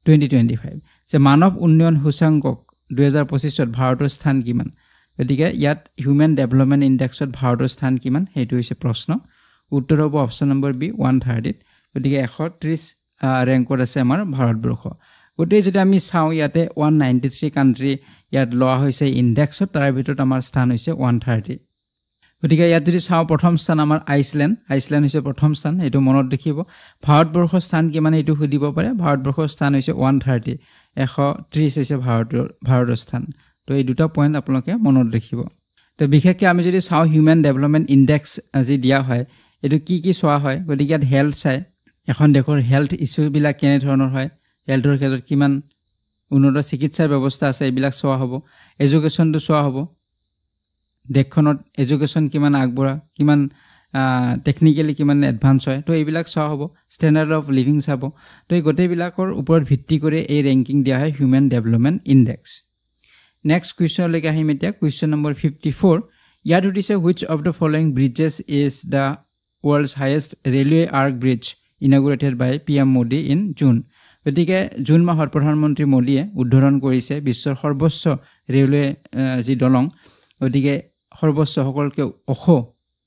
2025 যে মানৱ উন্নয়ন সূচাংকক 2025 ত ভাৰতৰ স্থান কিমান গতিকে ইয়াত হিউম্যান ডেভেলপমেন্ট ইনডেক্সত ভাৰতৰ স্থান কিমান হেতু হৈছে প্ৰশ্ন উত্তৰ হ'ব অপচন নম্বৰ বি 130 গতিকে 130 ৰেংকত আছে আমাৰ ভাৰতবৰ্ষ গতিকে যদি আমি চাও ইয়াতে 193 কান্ট্ৰি ইয়াত লোৱা হৈছে ইনডেক্সত তাৰ ভিতৰত আমাৰ স্থান হৈছে 130 গতিকে ইয়াত যদি চাও প্ৰথম স্থান আমাৰ আইসল্যান্ড হৈছে প্ৰথম স্থান এটো মনত ৰাখিব ভাৰতবৰ্ষৰ স্থান কিমান এটো সুধিব পাৰে ভাৰতবৰ্ষৰ স্থান হৈছে 130 130 হৈছে ভাৰতৰ স্থান তো এই দুটা পইণ্ট আপোনালোকে মনত ৰাখিব তো বিশেষকৈ আমি যদি চাও হিউম্যান ডেভেলপমেন্ট ইনডেক্স আজি দিয়া হয় এটো কি চোৱা হয় গতিকে ইয়াত হেলথ চাই এখন দেশৰ হেলথ ইস্যু বিলাক কেনে ধৰণৰ হয় হেলথৰ ক্ষেত্ৰত কিমান উন্নত চিকিৎসা ব্যৱস্থা আছে এইবিলাক চোৱা হ'ব এডুকেশ্যনটো চোৱা হ'ব দেখখনত এডুকেশ্যন কিমান আগবঢ়া কিমান টেকনিক্যালি কিমান এডভান্স হয় তো এইবিলাক চোৱা হ'ব ষ্টেণ্ডাৰ্ড অফ লিভিং চাব তো এই গোটেইবিলাকৰ ওপৰত ভিত্তি কৰি এই ৰেংকিং দিয়া হয় হিউম্যান ডেভেলপমেন্ট ইনডেক্স নেক্সট কুৱেশ্যনলৈকে আহিম এতিয়া কুৱেশ্যন নম্বৰ 54 ইয়াত সুধিছে which of the following bridges is the world's highest railway arch bridge inaugurated by PM Modi in June গতিকে জুন মাহত প্ৰধানমন্ত্ৰী মোদীয়ে উদ্বোধন কৰিছে বিশ্বৰ সৰ্বোচ্চ ৰেলৱে যি দলং গতিকে সৰ্বোচ্চ সকলকে ওখ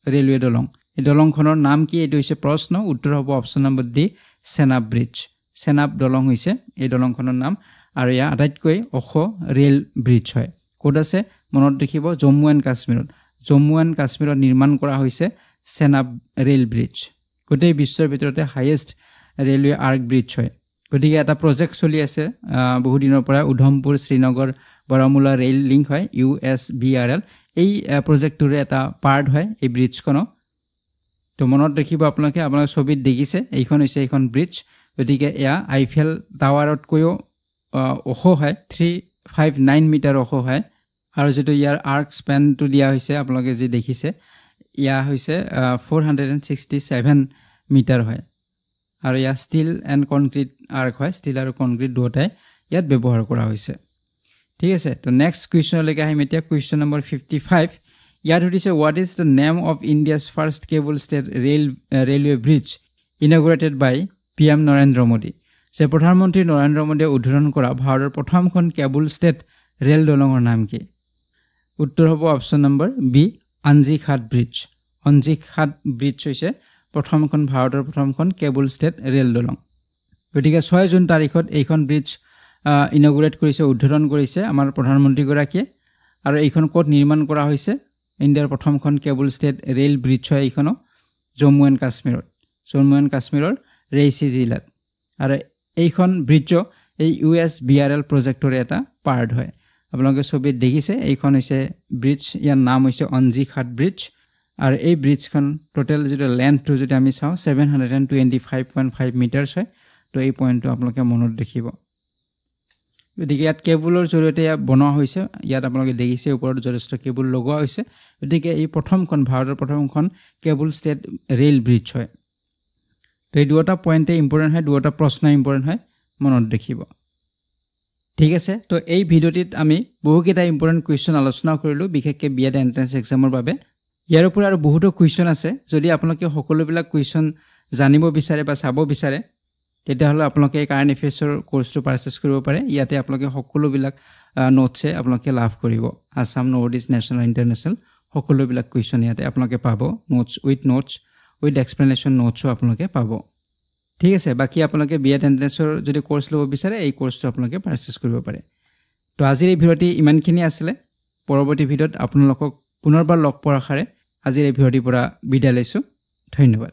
ৰেলৱে দলং এই দলংখনৰ নাম কি এইটো হৈছে প্ৰশ্ন উত্তৰ হ'ব অপচন নম্বৰ ডি সেনাব ব্ৰিজ সেনাব দলং হৈছে এই দলংখনৰ নাম আৰু ইয়া আটাইতকৈ ওখ ৰেল ব্ৰিজ হয় কোড আছে মনত ৰাখিব জম্মু এণ্ড কাশ্মীৰত নিৰ্মাণ কৰা হৈছে সেনাব ৰেল ব্ৰিজ গোটেই বিশ্বৰ ভিতৰতে হাইয়েষ্ট ৰেলৱে আৰ্ক ব্ৰিজ হয় গতিকে এটা প্ৰজেক্ট চলি আছে বহু দিনৰ পৰা উধমপুৰ শ্ৰীনগৰ বৰামুলা ৰেল লিংক হয় USBRL এই প্ৰজেক্টটোৰে এটা পাৰ্ট হয় এই ব্ৰিজখন তো মনত ৰাখিব আপোনালোকে ছবিত দেখিছে এইখন হৈছে এইখন ব্ৰিজ গতিকে এয়া আইফেল টাৱাৰতকৈও ওখ হয় 359 মিটাৰ ওখ হয় আৰু যেটো ইয়াৰ আৰ্ক স্পেনটো দিয়া হৈছে আপোনালোকে যি দেখিছে ইয়া হৈছে 467 মিটাৰ হয় আৰু ইয়া ষ্টিল এণ্ড কনক্ৰিট আৰ্ক হয় ষ্টিল আৰু কনক্ৰিট দুটাই ইয়াত ব্যৱহাৰ কৰা হৈছে ঠিক আছে তো নেক্সট কুৱেশ্যনলৈকে আহিম এতিয়া কুৱেশ্যন নম্বৰ 55 ইয়াত সুধিছে what is the name of India's first cable stayed railway bridge inaugurated by PM Narendra Modi যে প্ৰধানমন্ত্ৰী নৰেন্দ্ৰ মোদীয়ে উদ্বোধন কৰা ভাৰতৰ প্ৰথমখন কেবল ষ্টেড ৰেল দলঙৰ নাম কি উত্তৰ হ'ব অপচন নম্বৰ বি অঞ্জিঘাট ব্ৰিজ হৈছে ভাৰতৰ প্ৰথমখন কেবল ষ্টেড ৰেল দলং গতিকে 6 জুন তাৰিখত এইখন ব্ৰিজ ইনগুৰেট কৰিছে উদ্বোধন কৰিছে আমাৰ প্ৰধানমন্ত্ৰী গৰাকীয়ে আৰু এইখন ক'ত নিৰ্মাণ কৰা হৈছে ইণ্ডিয়াৰ প্ৰথমখন কেবল ষ্টেড ৰেল ব্ৰিজ হয় এইখন জম্মু এণ্ড কাশ্মীৰৰ ৰেইচি জিলাত আৰু এইখন ব্ৰিজ এই USBRL প্ৰজেক্টৰ এটা পাৰ্ট হয় আপোনালোকে ছবিত দেখিছে এইখন হৈছে ব্ৰিজ ইয়াৰ নাম হৈছে অঞ্জিঘাট ব্ৰিজ আৰু এই ব্ৰিজখন টোটাল যেটো লেন্থটো যদি আমি চাওঁ 725.5 মিটাৰছ হয় তো এই পইণ্টটো আপোনালোকে মনত ৰাখিব গতিকে ইয়াত কেবুলৰ জৰিয়তে বনোৱা হৈছে ইয়াত আপোনালোকে দেখিছে ওপৰত যথেষ্ট কেবুল লগোৱা হৈছে গতিকে এই ভাৰতৰ প্ৰথমখন কেবল ষ্টেড ৰেল ব্ৰিজ হয় তো এই দুটা পইণ্টে ইম্পৰ্টেণ্ট হয় দুটা প্ৰশ্ন ইম্পৰ্টেণ্ট হয় মনত ৰাখিব ঠিক আছে তো এই ভিডিঅ'টিত আমি বহুকেইটা ইম্পৰ্টেণ্ট কুৱেশ্যন আলোচনা কৰিলোঁ বিশেষকৈ বিএড এন্ট্ৰেন্স এক্সামৰ বাবে ইয়াৰ উপৰি আৰু বহুতো কুৱেশ্যন আছে যদি আপোনালোকে সকলোবিলাক কুৱেশ্যন জানিব বিচাৰে বা চাব বিচাৰে তেতিয়াহ'লে আপোনালোকে এই কাৰেণ্ট এফেয়াৰ্ছৰ কোৰ্চটো পাৰচেছ কৰিব পাৰে ইয়াতে আপোনালোকে সকলোবিলাক নোটছে আপোনালোকে লাভ কৰিব Assam north east national international সকলোবিলাক কুৱেশ্যন ইয়াতে আপোনালোকে পাব নোটছ উইথ এক্সপ্লেনেশ্যন নোটছো আপোনালোকে পাব ঠিক আছে বাকি আপোনালোকে বিএড এন্ট্ৰেন্সৰ যদি কোৰ্চ ল'ব বিচাৰে এই কোৰ্চটো আপোনালোকে পাৰচেছ কৰিব পাৰে তো আজিৰ এই ভিডিঅ'টি ইমানখিনি আছিলে পৰৱৰ্তী ভিডিঅ'ত আপোনালোকক পুনৰবাৰ লগ পোৱাৰ আশাৰে আজিৰ এই ভিডিঅ'টিৰ পৰা বিদায় লৈছোঁ ধন্যবাদ